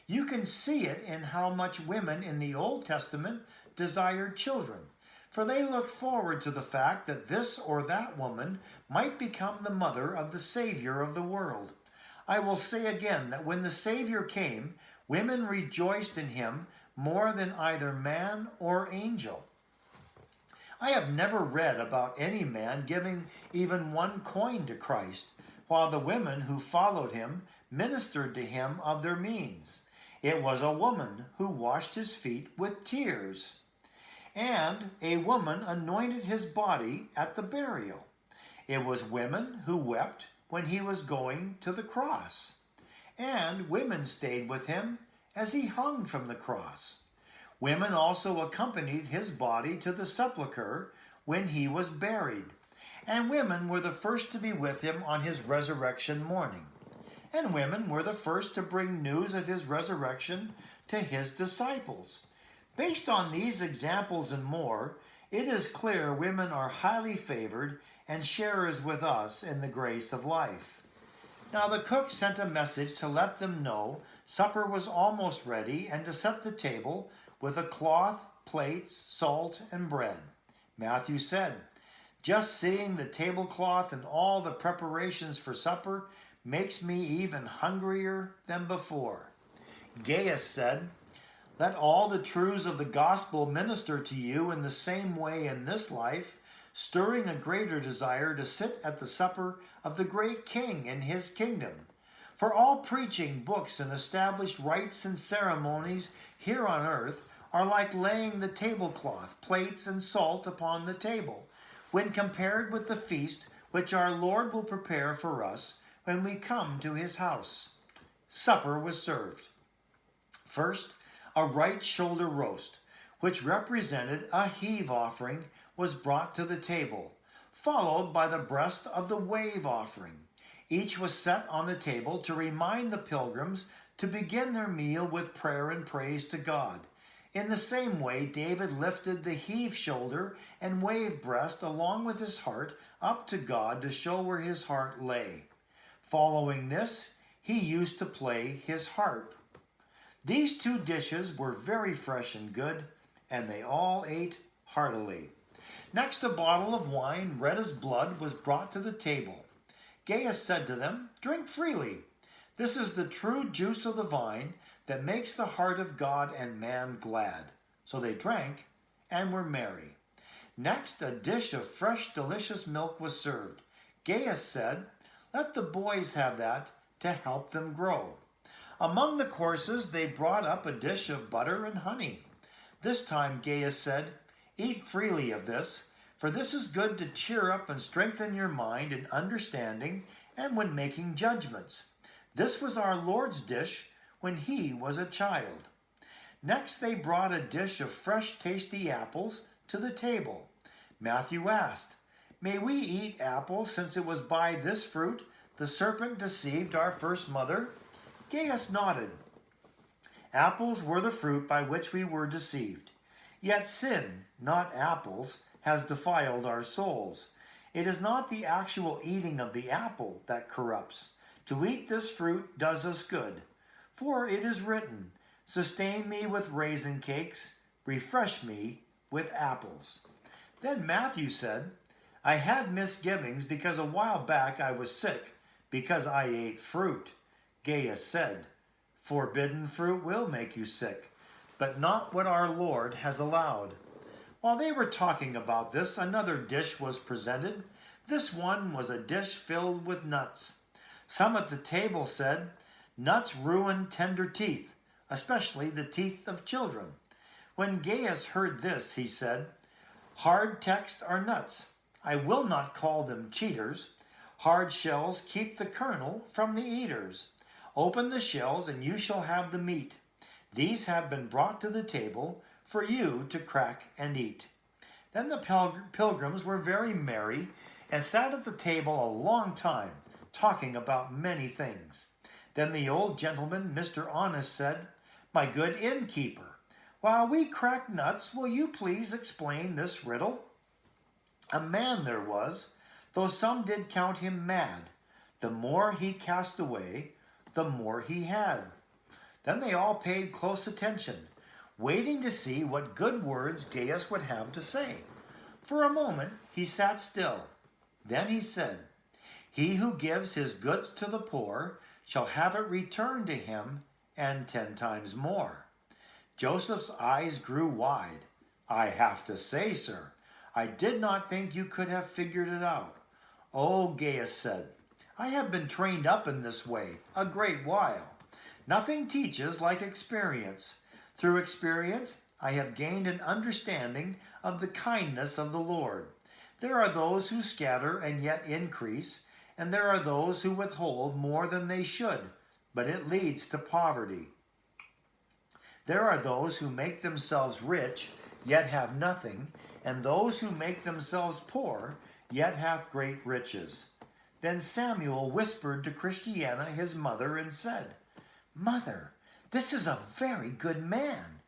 You can see it in how much women in the Old Testament desired children, for they looked forward to the fact that this or that woman might become the mother of the Savior of the world. I will say again that when the Savior came, women rejoiced in him more than either man or angel. I have never read about any man giving even 1 coin to Christ, while the women who followed him ministered to him of their means. It was a woman who washed his feet with tears. and a woman anointed his body at the burial. It was women who wept when he was going to the cross, and women stayed with him as he hung from the cross. Women also accompanied his body to the sepulchre when he was buried, and women were the first to be with him on his resurrection morning. And women were the first to bring news of his resurrection to his disciples. Based on these examples and more, it is clear women are highly favored and sharers with us in the grace of life. Now the cook sent a message to let them know supper was almost ready and to set the table with a cloth, plates, salt, and bread. Matthew said, "Just seeing the tablecloth and all the preparations for supper makes me even hungrier than before." Gaius said, "Let all the truths of the gospel minister to you in the same way in this life, stirring a greater desire to sit at the supper of the great King in his kingdom. For all preaching, books, and established rites and ceremonies here on earth are like laying the tablecloth, plates, and salt upon the table, when compared with the feast which our Lord will prepare for us when we come to his house." Supper was served. First, a right shoulder roast, which represented a heave offering, was brought to the table, followed by the breast of the wave offering. Each was set on the table to remind the pilgrims to begin their meal with prayer and praise to God. In the same way, David lifted the heave shoulder and wave breast along with his heart up to God to show where his heart lay. Following this, he used to play his harp. These two dishes were very fresh and good, and they all ate heartily. Next, a bottle of wine, red as blood, was brought to the table. Gaius said to them, "Drink freely. This is the true juice of the vine that makes the heart of God and man glad." So they drank and were merry. Next, a dish of fresh, delicious milk was served. Gaius said, "Let the boys have that to help them grow." Among the courses, they brought up a dish of butter and honey. This time Gaius said, "Eat freely of this, for this is good to cheer up and strengthen your mind in understanding and when making judgments. This was our Lord's dish when he was a child." Next, they brought a dish of fresh, tasty apples to the table. Matthew asked, "May we eat apples, since it was by this fruit the serpent deceived our first mother?" Gaius nodded. Apples were the fruit by which we were deceived. Yet sin, not apples, has defiled our souls. It is not the actual eating of the apple that corrupts. To eat this fruit does us good. For it is written, "Sustain me with raisin cakes, refresh me with apples." Then Matthew said, "I had misgivings because a while back I was sick because I ate fruit." Gaius said, "Forbidden fruit will make you sick, but not what our Lord has allowed." While they were talking about this, another dish was presented. This one was a dish filled with nuts. Some at the table said, "Nuts ruin tender teeth, especially the teeth of children." When Gaius heard this, he said, "Hard texts are nuts. I will not call them cheaters. Hard shells keep the kernel from the eaters. Open the shells and you shall have the meat. These have been brought to the table for you to crack and eat." Then the pilgrims were very merry and sat at the table a long time, talking about many things. Then the old gentleman, Mr. Honest, said, "My good innkeeper, while we crack nuts, will you please explain this riddle? A man there was, though some did count him mad. The more he cast away, the more he had." Then they all paid close attention, waiting to see what good words Gaius would have to say. For a moment he sat still. Then he said, "He who gives his goods to the poor shall have it returned to him, and 10 times more." Joseph's eyes grew wide. "I have to say, sir, I did not think you could have figured it out." "Oh," Gaius said, "I have been trained up in this way a great while. Nothing teaches like experience. Through experience, I have gained an understanding of the kindness of the Lord. There are those who scatter and yet increase, and there are those who withhold more than they should, but it leads to poverty. There are those who make themselves rich, yet have nothing, and those who make themselves poor, yet have great riches. Then Samuel whispered to Christiana, his mother, and said, "Mother, this is a very good man.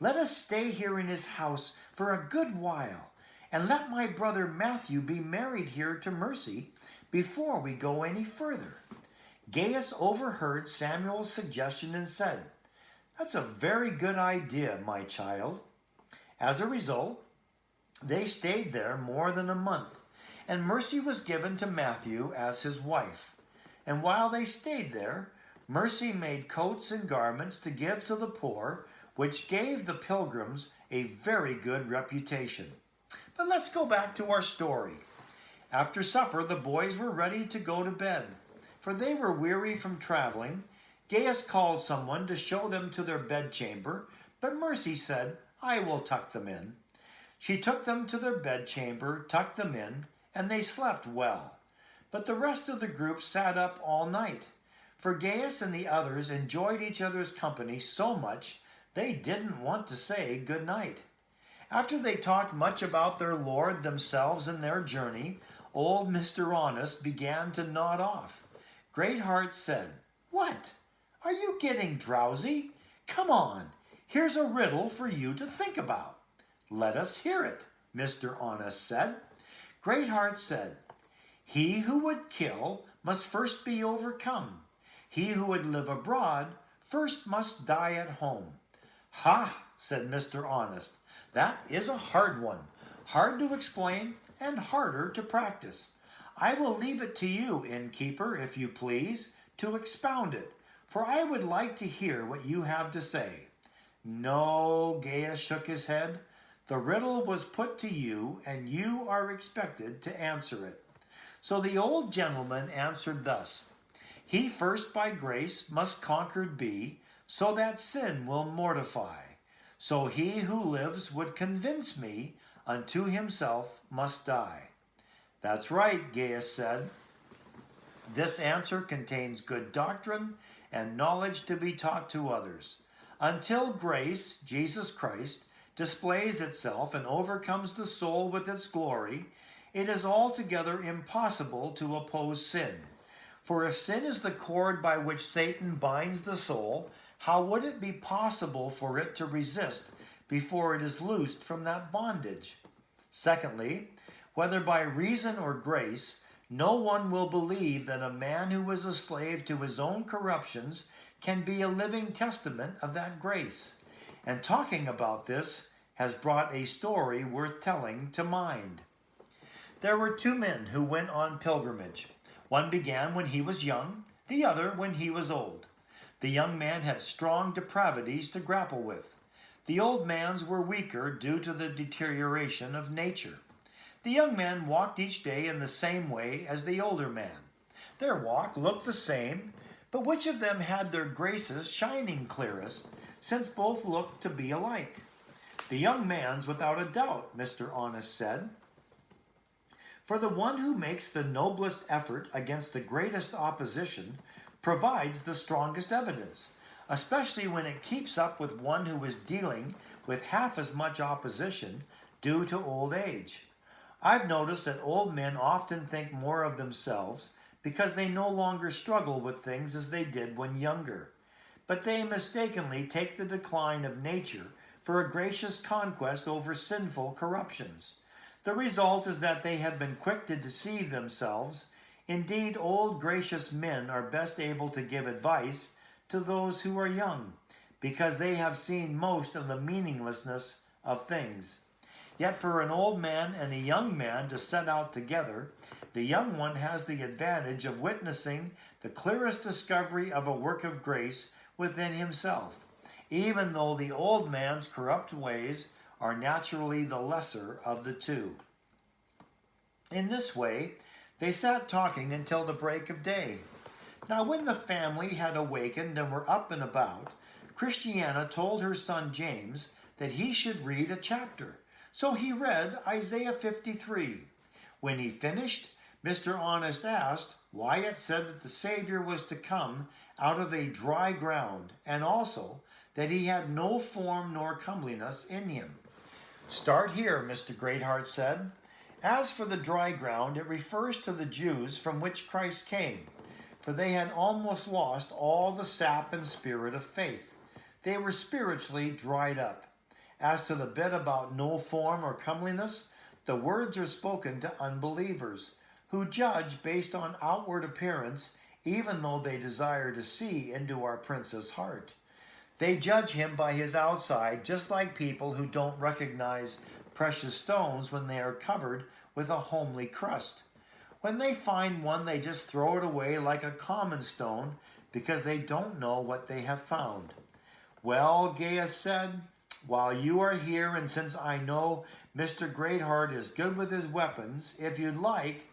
Let us stay here in his house for a good while, and let my brother Matthew be married here to Mercy before we go any further." Gaius overheard Samuel's suggestion and said, "That's a very good idea, my child." As a result, they stayed there more than a month, and Mercy was given to Matthew as his wife. And while they stayed there, Mercy made coats and garments to give to the poor, which gave the Pilgrims a very good reputation. But let's go back to our story. After supper, the boys were ready to go to bed, for they were weary from traveling. Gaius called someone to show them to their bedchamber, but Mercy said, "I will tuck them in." She took them to their bedchamber, tucked them in, and they slept well. But the rest of the group sat up all night, for Gaius and the others enjoyed each other's company so much they didn't want to say good night. After they talked much about their Lord, themselves, and their journey, old Mr. Honest began to nod off. Greatheart said, "What? Are you getting drowsy? Come on, here's a riddle for you to think about." "Let us hear it," Mr. Honest said. Greatheart said, "He who would kill must first be overcome. He who would live abroad first must die at home." "Ha," said Mr. Honest, "that is a hard one, hard to explain and harder to practice. I will leave it to you, innkeeper, if you please, to expound it, for I would like to hear what you have to say." "No," Gaius shook his head. "The riddle was put to you, and you are expected to answer it." So the old gentleman answered thus, "He first by grace must conquered be, so that sin will mortify. So he who lives would convince me, unto himself must die." "That's right," Gaius said. "This answer contains good doctrine and knowledge to be taught to others. Until grace, Jesus Christ, displays itself and overcomes the soul with its glory, it is altogether impossible to oppose sin. For if sin is the cord by which Satan binds the soul, how would it be possible for it to resist before it is loosed from that bondage? Secondly, whether by reason or grace, no one will believe that a man who is a slave to his own corruptions can be a living testament of that grace. And talking about this has brought a story worth telling to mind. There were two men who went on pilgrimage. One began when he was young, the other when he was old. The young man had strong depravities to grapple with. The old man's were weaker due to the deterioration of nature. The young man walked each day in the same way as the older man. Their walk looked the same, but which of them had their graces shining clearest, since both looked to be alike? "The young man's without a doubt," Mr. Honest said. "For the one who makes the noblest effort against the greatest opposition provides the strongest evidence, especially when it keeps up with one who is dealing with half as much opposition due to old age. I've noticed that old men often think more of themselves because they no longer struggle with things as they did when younger, but they mistakenly take the decline of nature for a gracious conquest over sinful corruptions. The result is that they have been quick to deceive themselves. Indeed, old gracious men are best able to give advice to those who are young, because they have seen most of the meaninglessness of things. Yet for an old man and a young man to set out together, the young one has the advantage of witnessing the clearest discovery of a work of grace within himself, even though the old man's corrupt ways are naturally the lesser of the two." In this way, they sat talking until the break of day. Now when the family had awakened and were up and about, Christiana told her son James that he should read a chapter. So he read Isaiah 53. When he finished, Mr. Honest asked why it said that the Savior was to come out of a dry ground, and also that he had no form nor comeliness in him. Start here, Mr. Greatheart said. As for the dry ground, it refers to the Jews from which Christ came, for they had almost lost all the sap and spirit of faith. They were spiritually dried up. As to the bit about no form or comeliness, the words are spoken to unbelievers, who judge based on outward appearance, even though they desire to see into our Prince's heart. They judge him by his outside, just like people who don't recognize precious stones when they are covered with a homely crust. When they find one, they just throw it away like a common stone because they don't know what they have found. Well, Gaius said, while you are here, and since I know Mr. Greatheart is good with his weapons, if you'd like,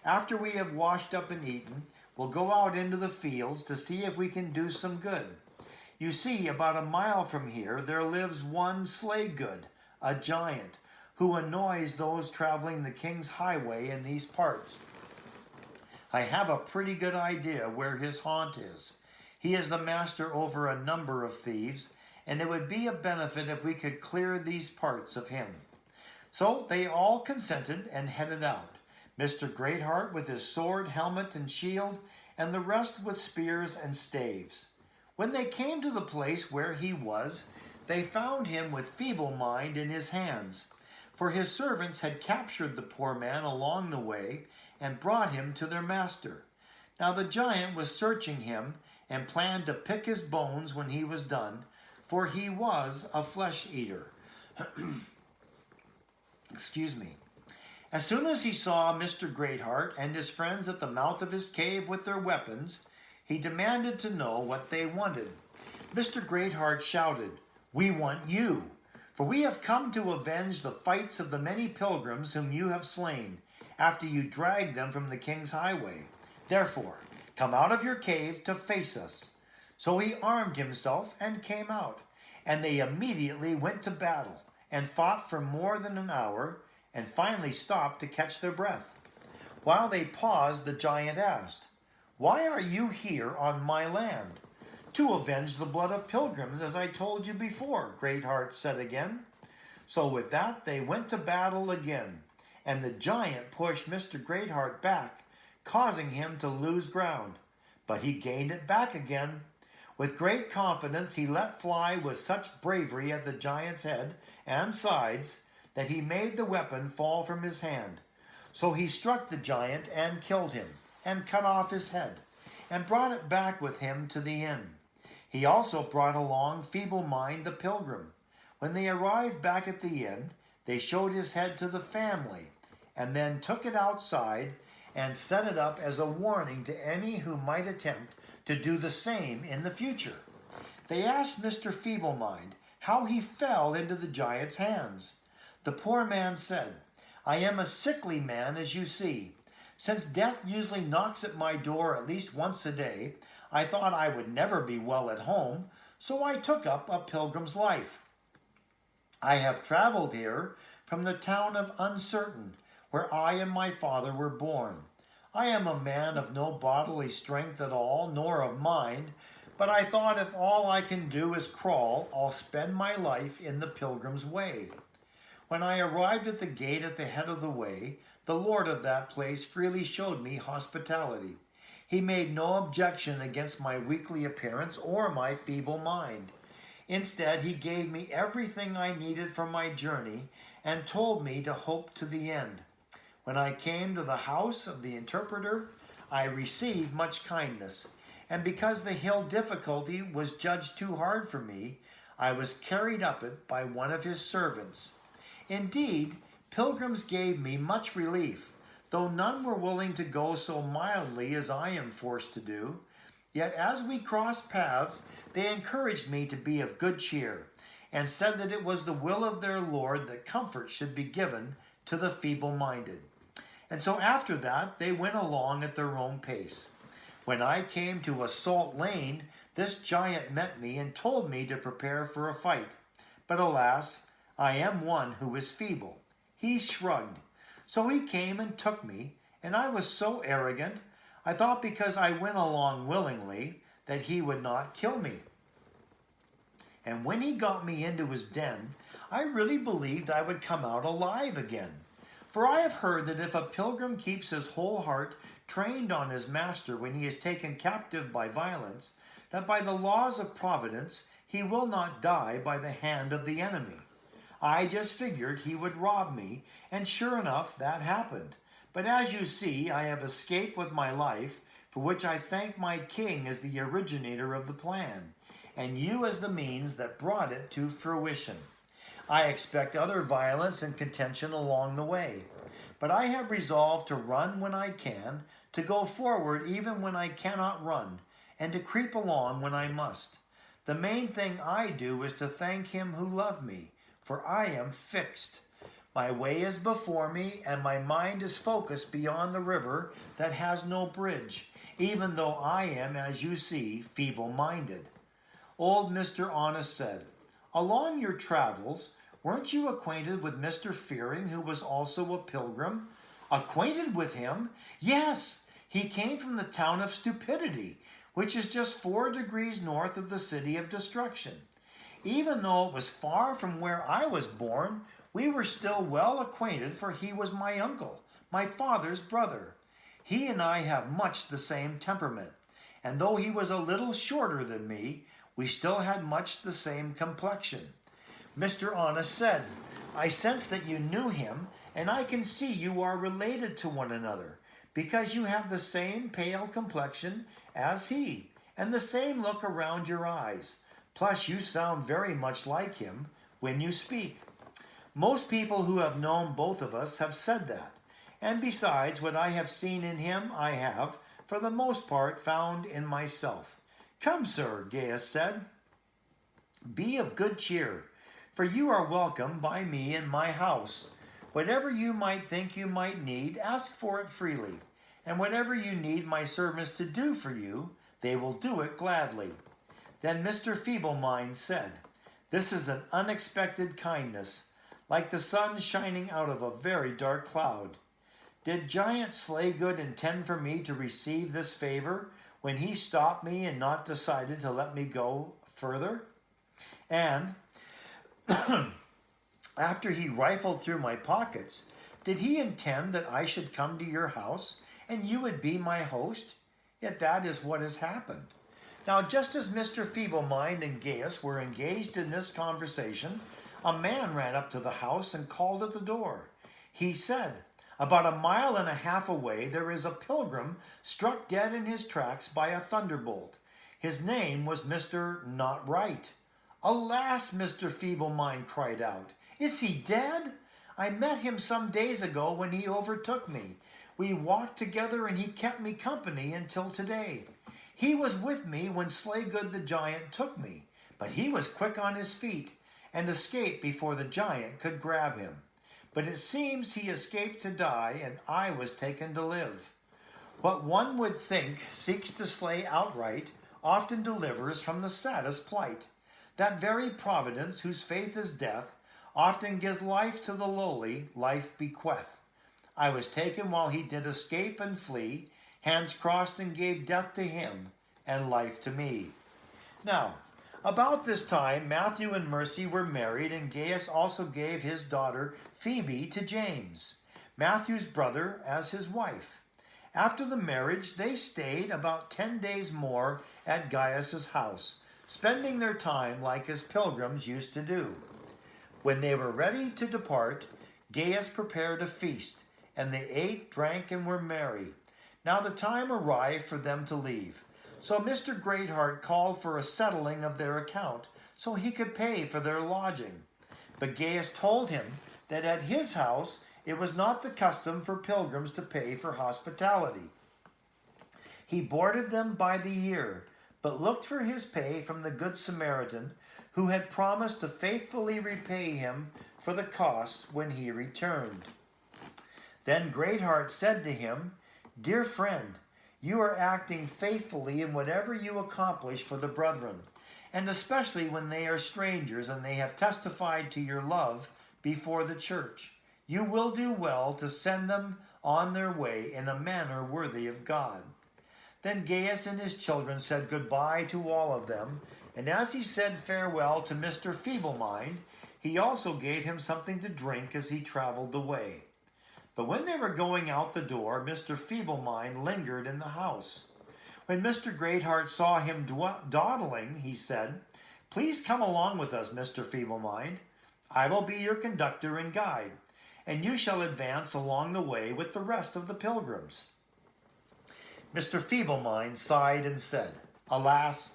after we have washed up and eaten, we'll go out into the fields to see if we can do some good. You see, about a mile from here, there lives one Slaygood, a giant, who annoys those traveling the king's highway in these parts. I have a pretty good idea where his haunt is. He is the master over a number of thieves, and it would be a benefit if we could clear these parts of him. So they all consented and headed out, Mr. Greatheart with his sword, helmet, and shield, and the rest with spears and staves. When they came to the place where he was, they found him with Feeble-mind in his hands, for his servants had captured the poor man along the way and brought him to their master. Now the giant was searching him and planned to pick his bones when he was done, for he was a flesh-eater. Excuse me. As soon as he saw Mr. Greatheart and his friends at the mouth of his cave with their weapons, he demanded to know what they wanted. Mr. Greatheart shouted, "We want you, for we have come to avenge the fights of the many pilgrims whom you have slain, after you dragged them from the king's highway. Therefore, come out of your cave to face us." So he armed himself and came out, and they immediately went to battle and fought for more than an hour, and finally stopped to catch their breath. While they paused, the giant asked, "Why are you here on my land?" "To avenge the blood of pilgrims, as I told you before," Greatheart said again. So with that, they went to battle again, and the giant pushed Mr. Greatheart back, causing him to lose ground. But he gained it back again. With great confidence, he let fly with such bravery at the giant's head and sides that he made the weapon fall from his hand. So he struck the giant and killed him, and cut off his head, and brought it back with him to the inn. He also brought along Feeble-mind the pilgrim. When they arrived back at the inn, they showed his head to the family, and then took it outside and set it up as a warning to any who might attempt to do the same in the future. They asked Mr. Feeble-mind how he fell into the giant's hands. The poor man said, "I am a sickly man, as you see. Since death usually knocks at my door at least once a day, I thought I would never be well at home, so I took up a pilgrim's life. I have traveled here from the town of Uncertain, where I and my father were born. I am a man of no bodily strength at all, nor of mind, but I thought if all I can do is crawl, I'll spend my life in the pilgrim's way. When I arrived at the gate at the head of the way, the lord of that place freely showed me hospitality. He made no objection against my weakly appearance or my feeble mind. Instead, he gave me everything I needed for my journey and told me to hope to the end. When I came to the house of the interpreter, I received much kindness, and because the hill difficulty was judged too hard for me, I was carried up it by one of his servants. Indeed, pilgrims gave me much relief, though none were willing to go so mildly as I am forced to do. Yet as we crossed paths, they encouraged me to be of good cheer, and said that it was the will of their Lord that comfort should be given to the feeble-minded. And so after that, they went along at their own pace. When I came to a salt lane, this giant met me and told me to prepare for a fight. But alas, I am one who is feeble." He shrugged. "So he came and took me, and I was so arrogant, I thought because I went along willingly that he would not kill me. And when he got me into his den, I really believed I would come out alive again. For I have heard that if a pilgrim keeps his whole heart trained on his master when he is taken captive by violence, that by the laws of providence he will not die by the hand of the enemy. I just figured he would rob me, and sure enough that happened. But as you see, I have escaped with my life, for which I thank my king as the originator of the plan, and you as the means that brought it to fruition. I expect other violence and contention along the way, but I have resolved to run when I can, to go forward even when I cannot run, and to creep along when I must. The main thing I do is to thank him who loved me, for I am fixed. My way is before me, and my mind is focused beyond the river that has no bridge, even though I am, as you see, feeble-minded." Old Mr. Honest said, "Along your travels, weren't you acquainted with Mr. Fearing, who was also a pilgrim?" "Acquainted with him? Yes, he came from the town of Stupidity, which is just 4 degrees north of the city of Destruction. Even though it was far from where I was born, we were still well acquainted, for he was my uncle, my father's brother. He and I have much the same temperament, and though he was a little shorter than me, we still had much the same complexion." Mr. Honest said, "I sense that you knew him, and I can see you are related to one another, because you have the same pale complexion as he, and the same look around your eyes. Plus you sound very much like him when you speak. Most people who have known both of us have said that, and besides, what I have seen in him I have, for the most part, found in myself." "Come, sir," Gaius said, "be of good cheer, for you are welcome by me in my house. Whatever you might think you might need, ask for it freely, and whatever you need my servants to do for you, they will do it gladly." Then Mr. Feeble-mind said, "This is an unexpected kindness, like the sun shining out of a very dark cloud. Did Giant Slaygood intend for me to receive this favor when he stopped me and not decided to let me go further? And after he rifled through my pockets, did he intend that I should come to your house and you would be my host? Yet that is what has happened." Now, just as Mr. Feeble-mind and Gaius were engaged in this conversation, a man ran up to the house and called at the door. He said, "About 1.5 miles away there is a pilgrim struck dead in his tracks by a thunderbolt. His name was Mr. Not Right." "Alas!" Mr. Feeble-mind cried out. "Is he dead? I met him some days ago when he overtook me. We walked together and he kept me company until today. He was with me when Slaygood the giant took me, but he was quick on his feet and escaped before the giant could grab him. But it seems he escaped to die, and I was taken to live. What one would think seeks to slay outright often delivers from the saddest plight. That very providence whose faith is death often gives life to the lowly, life bequeath. I was taken while he did escape and flee, hands crossed and gave death to him, and life to me." Now, about this time Matthew and Mercy were married, and Gaius also gave his daughter Phoebe to James, Matthew's brother, as his wife. After the marriage, they stayed about 10 days more at Gaius's house, spending their time like as pilgrims used to do. When they were ready to depart, Gaius prepared a feast, and they ate, drank, and were merry. Now the time arrived for them to leave. So Mr. Greatheart called for a settling of their account, so he could pay for their lodging. But Gaius told him that at his house it was not the custom for pilgrims to pay for hospitality. He boarded them by the year, but looked for his pay from the Good Samaritan, who had promised to faithfully repay him for the costs when he returned. Then Greatheart said to him, "Dear friend, you are acting faithfully in whatever you accomplish for the brethren, and especially when they are strangers and they have testified to your love before the church. You will do well to send them on their way in a manner worthy of God." Then Gaius and his children said goodbye to all of them, and as he said farewell to Mr. Feeble-mind, he also gave him something to drink as he traveled away. But when they were going out the door, Mr. Feeble-mind lingered in the house. When Mr. Greatheart saw him dawdling, he said, "Please come along with us, Mr. Feeble-mind. I will be your conductor and guide, and you shall advance along the way with the rest of the pilgrims." Mr. Feeble-mind sighed and said, "Alas,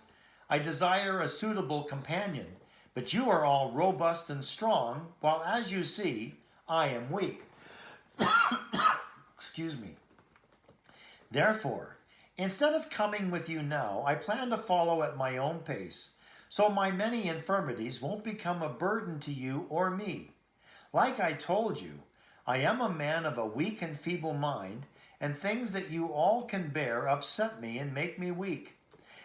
I desire a suitable companion, but you are all robust and strong, while, as you see, I am weak." Excuse me. "Therefore, instead of coming with you now, I plan to follow at my own pace, so my many infirmities won't become a burden to you or me. Like I told you, I am a man of a weak and feeble mind, and things that you all can bear upset me and make me weak.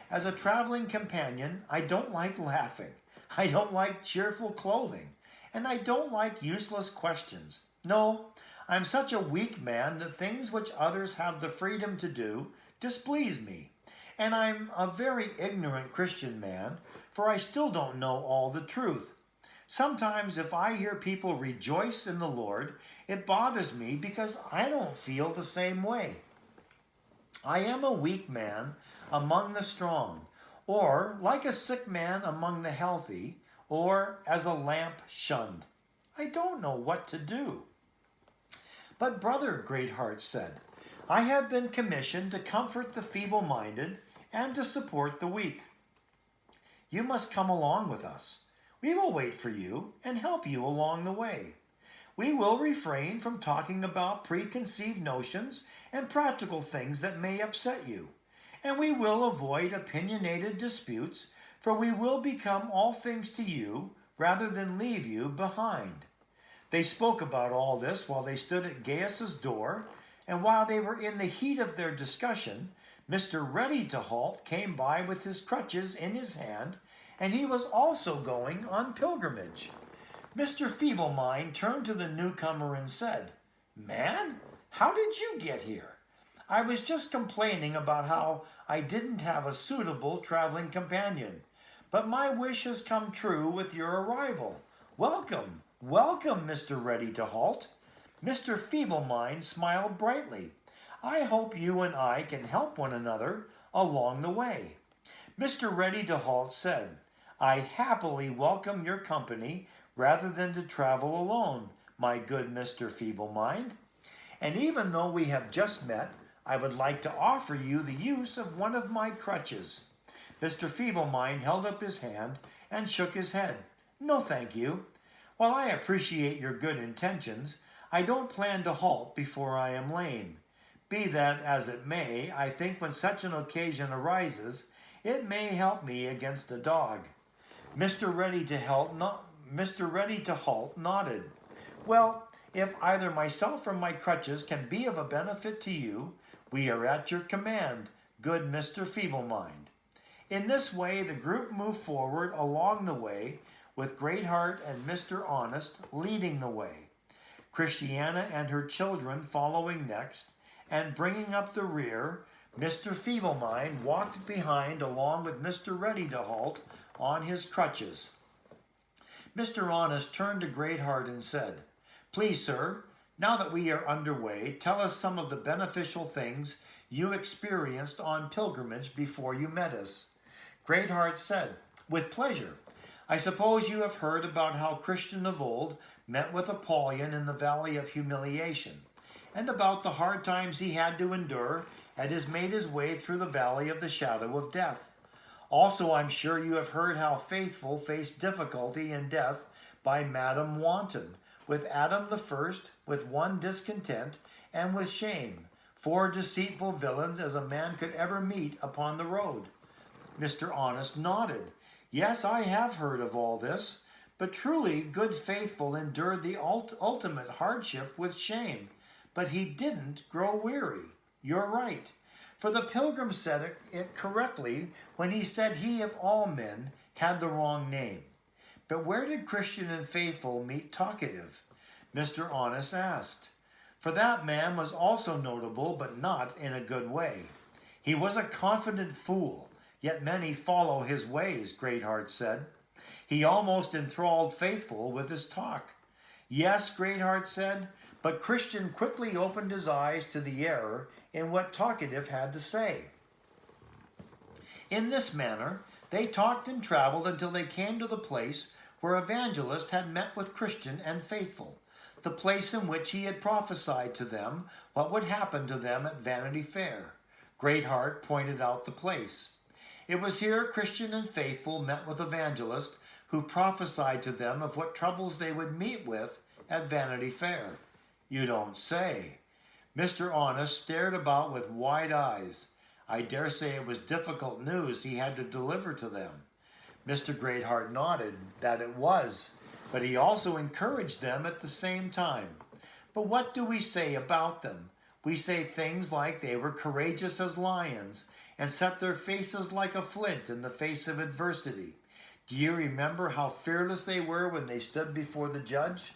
As a traveling companion, I don't like laughing, I don't like cheerful clothing, and I don't like useless questions. No, I'm such a weak man that things which others have the freedom to do displease me, and I'm a very ignorant Christian man, for I still don't know all the truth. Sometimes if I hear people rejoice in the Lord, it bothers me because I don't feel the same way. I am a weak man among the strong, or like a sick man among the healthy, or as a lamp shunned. I don't know what to do." "But Brother," Greatheart said, "I have been commissioned to comfort the feeble-minded and to support the weak. You must come along with us. We will wait for you and help you along the way. We will refrain from talking about preconceived notions and practical things that may upset you, and we will avoid opinionated disputes, for we will become all things to you rather than leave you behind." They spoke about all this while they stood at Gaius's door, and while they were in the heat of their discussion, Mr. Ready-to-halt came by with his crutches in his hand, and he was also going on pilgrimage. Mr. Feeble-mind turned to the newcomer and said, "Man, how did you get here? I was just complaining about how I didn't have a suitable traveling companion, but my wish has come true with your arrival. Welcome, welcome, Mr. Ready-to-halt." Mr. Feeble-mind smiled brightly. "I hope you and I can help one another along the way." Mr. Ready-to-halt said, "I happily welcome your company rather than to travel alone, my good Mr. Feeble-mind. And even though we have just met, I would like to offer you the use of one of my crutches." Mr. Feeble-mind held up his hand and shook his head. "No, thank you. While I appreciate your good intentions, I don't plan to halt before I am lame. Be that as it may, I think when such an occasion arises, it may help me against a dog." Mr. Ready-to-halt nodded. "Well, if either myself or my crutches can be of a benefit to you, we are at your command, good Mr. Feeble-mind." In this way, the group moved forward along the way, with Greatheart and Mr. Honest leading the way, Christiana and her children following next, and bringing up the rear, Mr. Feeble-mind walked behind along with Mr. Ready-to-halt on his crutches. Mr. Honest turned to Greatheart and said, "Please, sir, now that we are underway, tell us some of the beneficial things you experienced on pilgrimage before you met us." Greatheart said, "With pleasure. I suppose you have heard about how Christian of old met with Apollyon in the Valley of Humiliation, and about the hard times he had to endure as he made his way through the Valley of the Shadow of Death. Also, I'm sure you have heard how Faithful faced difficulty and death by Madam Wanton, with Adam the First, with one discontent, and with Shame, 4 deceitful villains as a man could ever meet upon the road." Mr. Honest nodded. "Yes, I have heard of all this, but truly good Faithful endured the ultimate hardship with shame, but he didn't grow weary. You're right. For the Pilgrim said it correctly when he said he of all men had the wrong name. But where did Christian and Faithful meet Talkative? Mr. Honest asked. For that man was also notable, but not in a good way. He was a confident fool, yet many follow his ways, Greatheart said. He almost enthralled Faithful with his talk. Yes, Greatheart said, but Christian quickly opened his eyes to the error in what Talkative had to say. In this manner, they talked and traveled until they came to the place where Evangelist had met with Christian and Faithful, the place in which he had prophesied to them what would happen to them at Vanity Fair. Greatheart pointed out the place. It was here Christian and Faithful met with Evangelist, who prophesied to them of what troubles they would meet with at Vanity Fair. You don't say. Mr. Honest stared about with wide eyes. I dare say it was difficult news he had to deliver to them. Mr. Greatheart nodded that it was, but he also encouraged them at the same time. But what do we say about them? We say things like they were courageous as lions and set their faces like a flint in the face of adversity. Do you remember how fearless they were when they stood before the judge?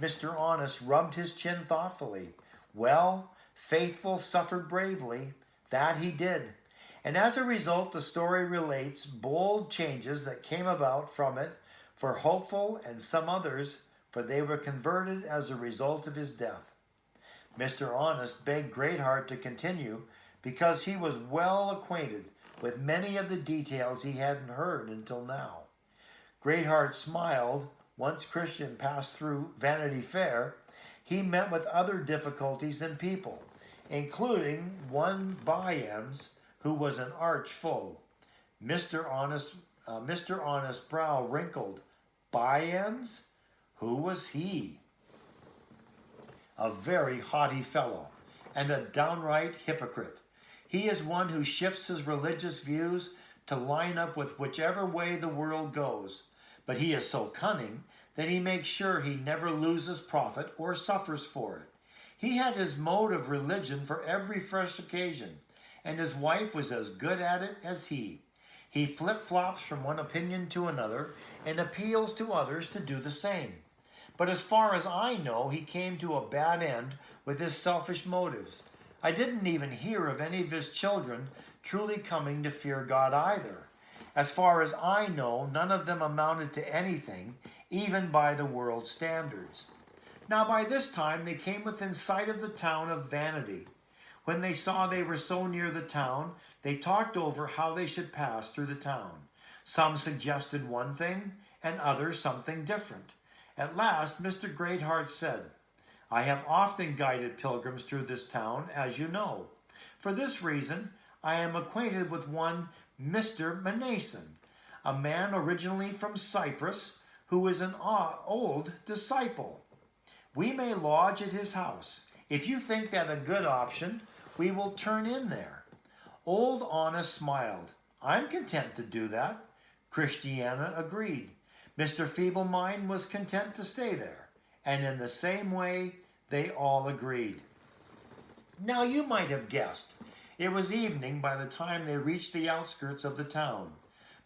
Mr. Honest rubbed his chin thoughtfully. Well, Faithful suffered bravely. That he did. And as a result, the story relates bold changes that came about from it for Hopeful and some others, for they were converted as a result of his death. Mr. Honest begged Greatheart to continue because he was well acquainted with many of the details he hadn't heard until now. Greatheart smiled. Once Christian passed through Vanity Fair, he met with other difficulties and people, including one Gaius, who was an arch foe. Mr. Honest's brow wrinkled. Gaius? Who was he? A very haughty fellow, and a downright hypocrite. He is one who shifts his religious views to line up with whichever way the world goes. But he is so cunning that he makes sure he never loses profit or suffers for it. He had his mode of religion for every fresh occasion, and his wife was as good at it as he. He flip-flops from one opinion to another and appeals to others to do the same. But as far as I know, he came to a bad end with his selfish motives. I didn't even hear of any of his children truly coming to fear God either. As far as I know, none of them amounted to anything, even by the world's standards. Now by this time they came within sight of the town of Vanity. When they saw they were so near the town, they talked over how they should pass through the town. Some suggested one thing, and others something different. At last, Mr. Greatheart said, I have often guided pilgrims through this town, as you know. For this reason, I am acquainted with one Mr. Mnason, a man originally from Cyprus, who is an old disciple. We may lodge at his house. If you think that a good option, we will turn in there. Old Honest smiled. I'm content to do that. Christiana agreed. Mr. Feeble-mind was content to stay there, and in the same way, they all agreed. Now you might have guessed. It was evening by the time they reached the outskirts of the town,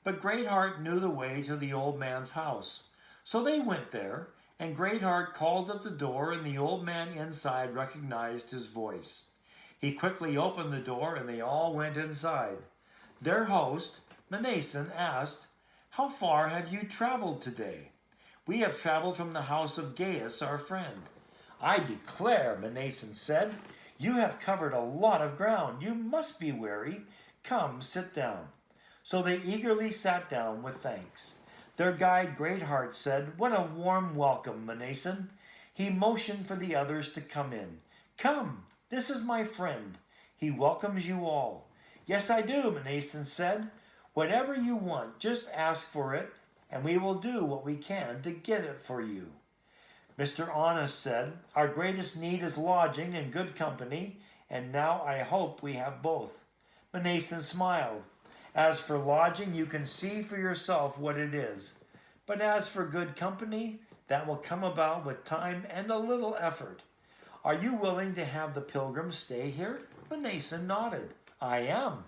but Greatheart knew the way to the old man's house. So they went there, and Greatheart called at the door, and the old man inside recognized his voice. He quickly opened the door, and they all went inside. Their host, Mnason, asked, How far have you traveled today? We have traveled from the house of Gaius, our friend. I declare, Mnason said, you have covered a lot of ground. You must be weary. Come, sit down. So they eagerly sat down with thanks. Their guide, Greatheart, said, What a warm welcome, Mnason. He motioned for the others to come in. Come, this is my friend. He welcomes you all. Yes, I do, Mnason said. Whatever you want, just ask for it, and we will do what we can to get it for you. Mr. Honest said, Our greatest need is lodging and good company, and now I hope we have both. Mnason smiled. As for lodging, you can see for yourself what it is. But as for good company, that will come about with time and a little effort. Are you willing to have the pilgrims stay here? Mnason nodded. I am.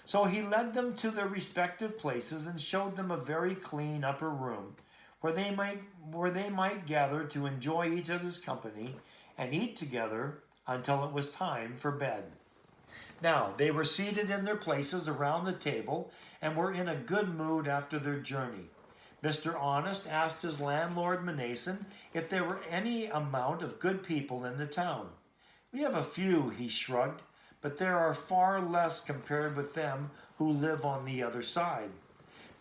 So he led them to their respective places and showed them a very clean upper room where they might gather to enjoy each other's company and eat together until it was time for bed. Now they were seated in their places around the table and were in a good mood after their journey. Mr. Honest asked his landlord Mnason if there were any amount of good people in the town. "We have a few," he shrugged, "but there are far less compared with them who live on the other side."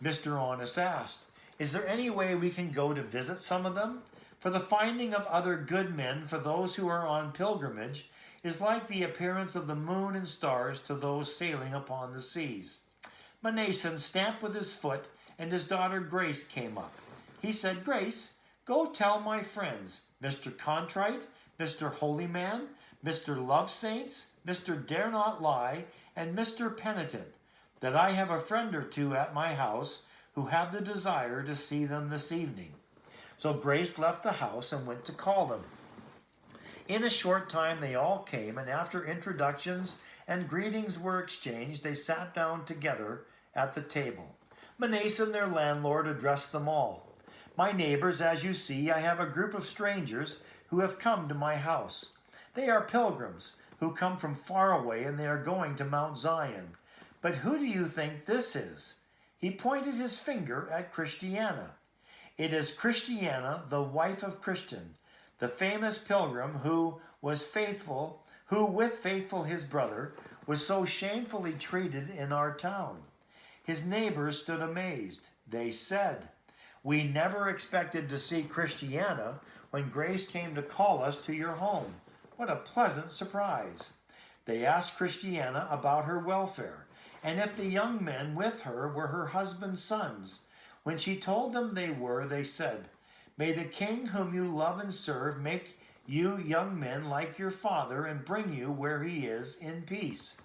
Mr. Honest asked, "Is there any way we can go to visit some of them? For the finding of other good men for those who are on pilgrimage is like the appearance of the moon and stars to those sailing upon the seas." Mnason stamped with his foot, and his daughter Grace came up. He said, "Grace, go tell my friends, Mr. Contrite, Mr. Holy Man, Mr. Love Saints, Mr. Dare Not Lie, and Mr. Penitent, that I have a friend or two at my house who have the desire to see them this evening." So Grace left the house and went to call them. In a short time they all came, and after introductions and greetings were exchanged, they sat down together at the table. Mnason, their landlord, addressed them all. "My neighbors, as you see, I have a group of strangers who have come to my house. They are pilgrims who come from far away, and they are going to Mount Zion. But who do you think this is?" He pointed his finger at Christiana. "It is Christiana, the wife of Christian, the famous pilgrim who with faithful his brother, was so shamefully treated in our town." His neighbors stood amazed. They said, "We never expected to see Christiana when Grace came to call us to your home. What a pleasant surprise." They asked Christiana about her welfare, and if the young men with her were her husband's sons. When she told them they were, they said, "May the king whom you love and serve make you young men like your father and bring you where he is in peace."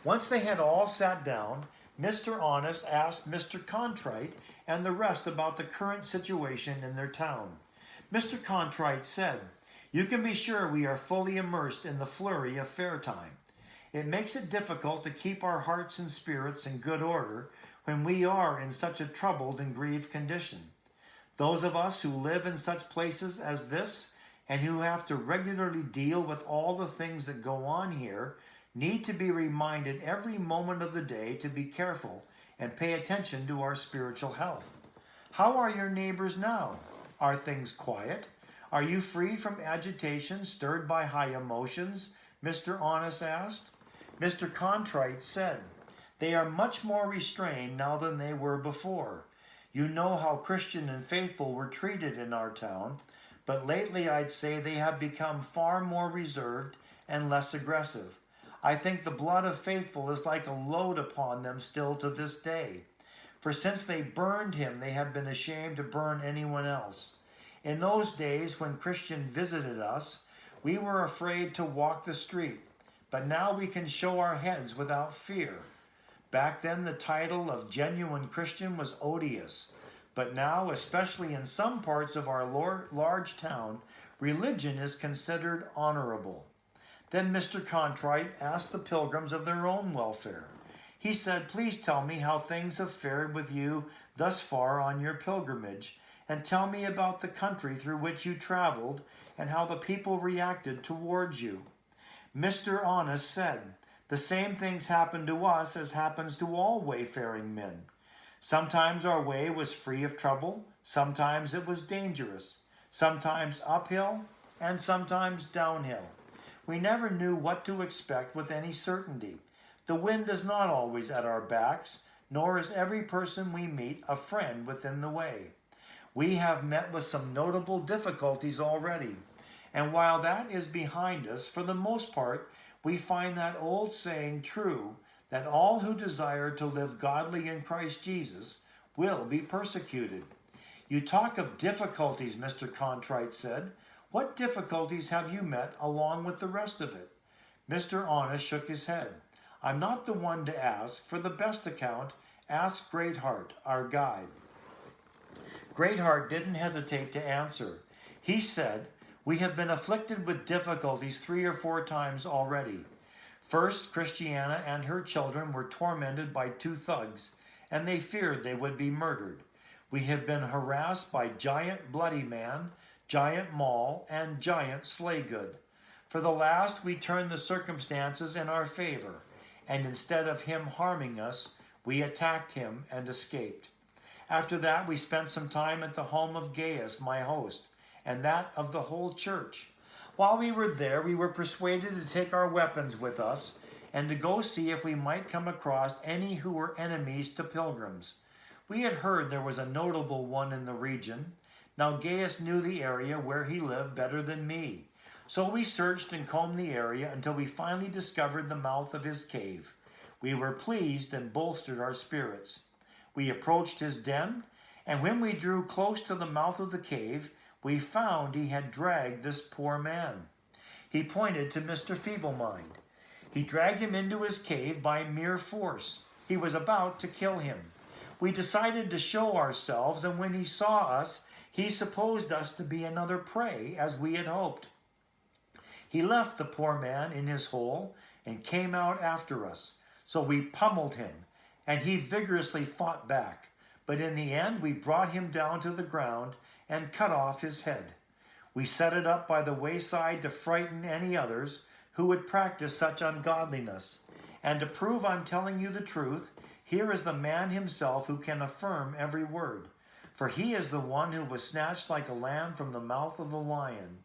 Once they had all sat down, Mr. Honest asked Mr. Contrite and the rest about the current situation in their town. Mr. Contrite said, "You can be sure we are fully immersed in the flurry of fair time. It makes it difficult to keep our hearts and spirits in good order when we are in such a troubled and grieved condition. Those of us who live in such places as this and who have to regularly deal with all the things that go on here need to be reminded every moment of the day to be careful and pay attention to our spiritual health. How are your neighbors now? Are things quiet? Are you free from agitation stirred by high emotions?" Mr. Honest asked. Mr. Contrite said, "They are much more restrained now than they were before. You know how Christian and faithful were treated in our town, but lately I'd say they have become far more reserved and less aggressive. I think the blood of faithful is like a load upon them still to this day. For since they burned him, they have been ashamed to burn anyone else. In those days when Christian visited us, we were afraid to walk the street, but now we can show our heads without fear. Back then the title of genuine Christian was odious, but now, especially in some parts of our large town, religion is considered honorable." Then Mr. Contrite asked the pilgrims of their own welfare. He said, "Please tell me how things have fared with you thus far on your pilgrimage, and tell me about the country through which you traveled and how the people reacted towards you." Mr. Honest said, "The same things happened to us as happens to all wayfaring men. Sometimes our way was free of trouble, sometimes it was dangerous, sometimes uphill, and sometimes downhill. We never knew what to expect with any certainty. The wind is not always at our backs, nor is every person we meet a friend within the way. We have met with some notable difficulties already, and while that is behind us, for the most part, we find that old saying true, that all who desire to live godly in Christ Jesus will be persecuted." "You talk of difficulties," Mr. Contrite said. "What difficulties have you met along with the rest of it?" Mr. Honest shook his head. "I'm not the one to ask. For the best account, ask Greatheart, our guide." Greatheart didn't hesitate to answer. He said, "We have been afflicted with difficulties 3 or 4 times already. First, Christiana and her children were tormented by 2 thugs, and they feared they would be murdered. We have been harassed by Giant Bloody Man, Giant Maul, and Giant Slaygood. For the last, we turned the circumstances in our favor, and instead of him harming us, we attacked him and escaped. After that, we spent some time at the home of Gaius, my host, and that of the whole church. While we were there, we were persuaded to take our weapons with us and to go see if we might come across any who were enemies to pilgrims. We had heard there was a notable one in the region. Now Gaius knew the area where he lived better than me. So we searched and combed the area until we finally discovered the mouth of his cave. We were pleased and bolstered our spirits. We approached his den, and when we drew close to the mouth of the cave, we found he had dragged this poor man. He pointed to Mr. Feeble-mind. He dragged him into his cave by mere force. He was about to kill him. We decided to show ourselves, and when he saw us, he supposed us to be another prey, as we had hoped. He left the poor man in his hole and came out after us. So we pummeled him, and he vigorously fought back. But in the end, we brought him down to the ground and cut off his head. We set it up by the wayside to frighten any others who would practice such ungodliness. And to prove I'm telling you the truth, here is the man himself who can affirm every word. For he is the one who was snatched like a lamb from the mouth of the lion.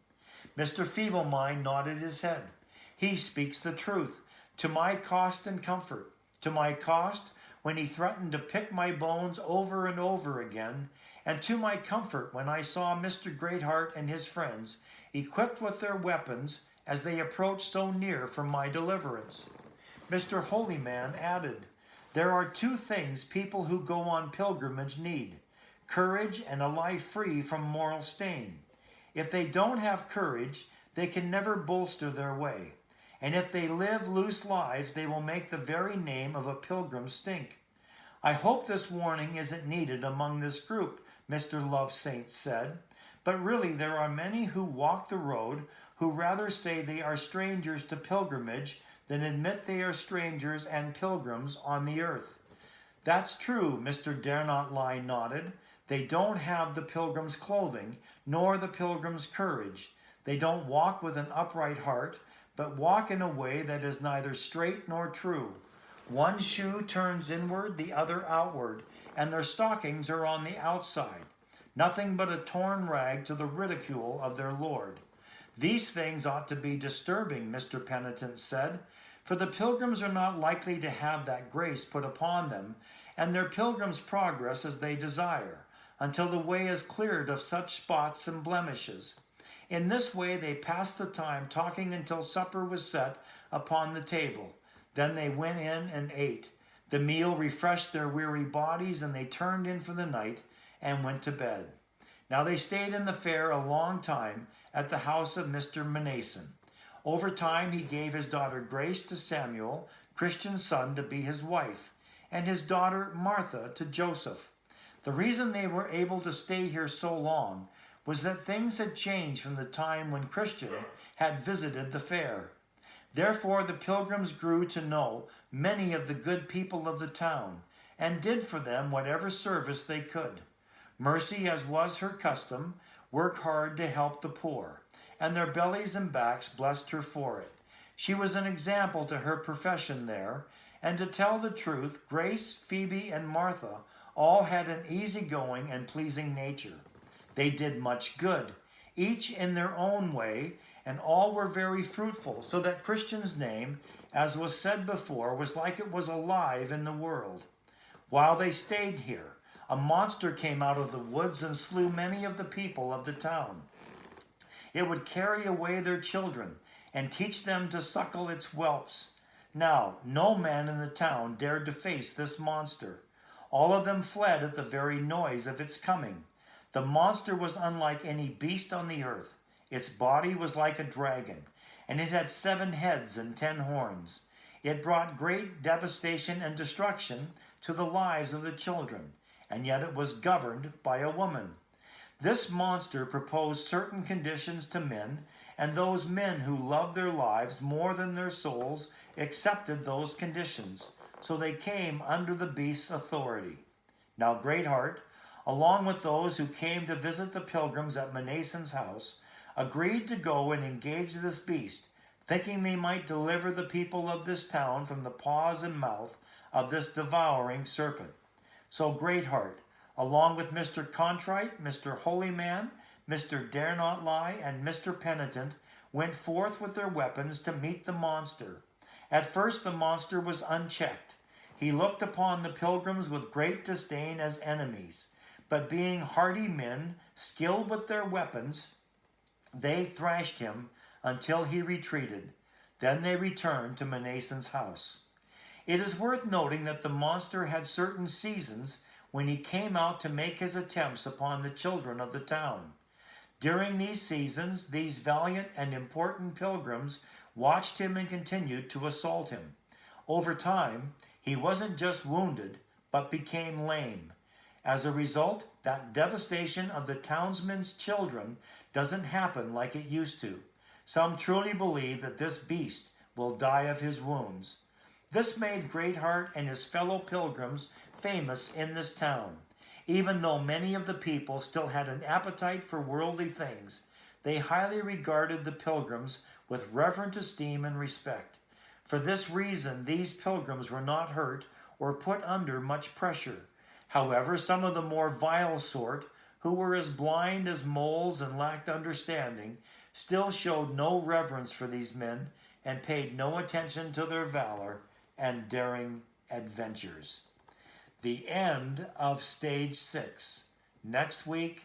Mr. Feeble-mind nodded his head. He speaks the truth, to my cost and comfort. To my cost, when he threatened to pick my bones over and over again, and to my comfort when I saw Mr. Greatheart and his friends equipped with their weapons as they approached so near for my deliverance. Mr. Holyman added, there are 2 things people who go on pilgrimage need: courage and a life free from moral stain. If they don't have courage, they can never bolster their way. And if they live loose lives, they will make the very name of a pilgrim stink. I hope this warning isn't needed among this group, Mr. Love Saint said, but really there are many who walk the road who rather say they are strangers to pilgrimage than admit they are strangers and pilgrims on the earth. That's true, Mr. Dare Not Lie nodded. They don't have the pilgrim's clothing, nor the pilgrim's courage. They don't walk with an upright heart, but walk in a way that is neither straight nor true. One shoe turns inward, the other outward, and their stockings are on the outside. Nothing but a torn rag to the ridicule of their Lord. These things ought to be disturbing, Mr. Penitent said, for the pilgrims are not likely to have that grace put upon them, and their pilgrims progress as they desire, until the way is cleared of such spots and blemishes. In this way they passed the time talking until supper was set upon the table. Then they went in and ate. The meal refreshed their weary bodies, and they turned in for the night and went to bed. Now they stayed in the fair a long time at the house of Mr. Mnason. Over time he gave his daughter Grace to Samuel, Christian's son, to be his wife, and his daughter Martha to Joseph. The reason they were able to stay here so long was that things had changed from the time when Christian had visited the fair. Therefore the pilgrims grew to know many of the good people of the town, and did for them whatever service they could. Mercy, as was her custom, worked hard to help the poor, and their bellies and backs blessed her for it. She was an example to her profession there, and to tell the truth, Grace, Phoebe, and Martha all had an easygoing and pleasing nature. They did much good, each in their own way, and all were very fruitful, so that Christian's name, as was said before, was like it was alive in the world. While they stayed here, a monster came out of the woods and slew many of the people of the town. It would carry away their children and teach them to suckle its whelps. Now, no man in the town dared to face this monster. All of them fled at the very noise of its coming. The monster was unlike any beast on the earth. Its body was like a dragon, and it had 7 heads and 10 horns. It brought great devastation and destruction to the lives of the children, and yet it was governed by a woman. This monster proposed certain conditions to men, and those men who loved their lives more than their souls accepted those conditions, so they came under the beast's authority. Now Greatheart, along with those who came to visit the pilgrims at Mnason's house, agreed to go and engage this beast, thinking they might deliver the people of this town from the paws and mouth of this devouring serpent. So Greatheart, along with Mr. Contrite, Mr. Holy Man, Mr. Dare Not Lie, and Mr. Penitent, went forth with their weapons to meet the monster. At first the monster was unchecked. He looked upon the pilgrims with great disdain as enemies, but being hardy men, skilled with their weapons, they thrashed him until he retreated. Then they returned to Mnason's house. It is worth noting that the monster had certain seasons when he came out to make his attempts upon the children of the town. During these seasons, these valiant and important pilgrims watched him and continued to assault him. Over time, he wasn't just wounded, but became lame. As a result, that devastation of the townsmen's children doesn't happen like it used to. Some truly believe that this beast will die of his wounds. This made Greatheart and his fellow pilgrims famous in this town. Even though many of the people still had an appetite for worldly things, they highly regarded the pilgrims with reverent esteem and respect. For this reason, these pilgrims were not hurt or put under much pressure. However, some of the more vile sort, who were as blind as moles and lacked understanding, still showed no reverence for these men and paid no attention to their valor and daring adventures. The end of Stage 6. Next week,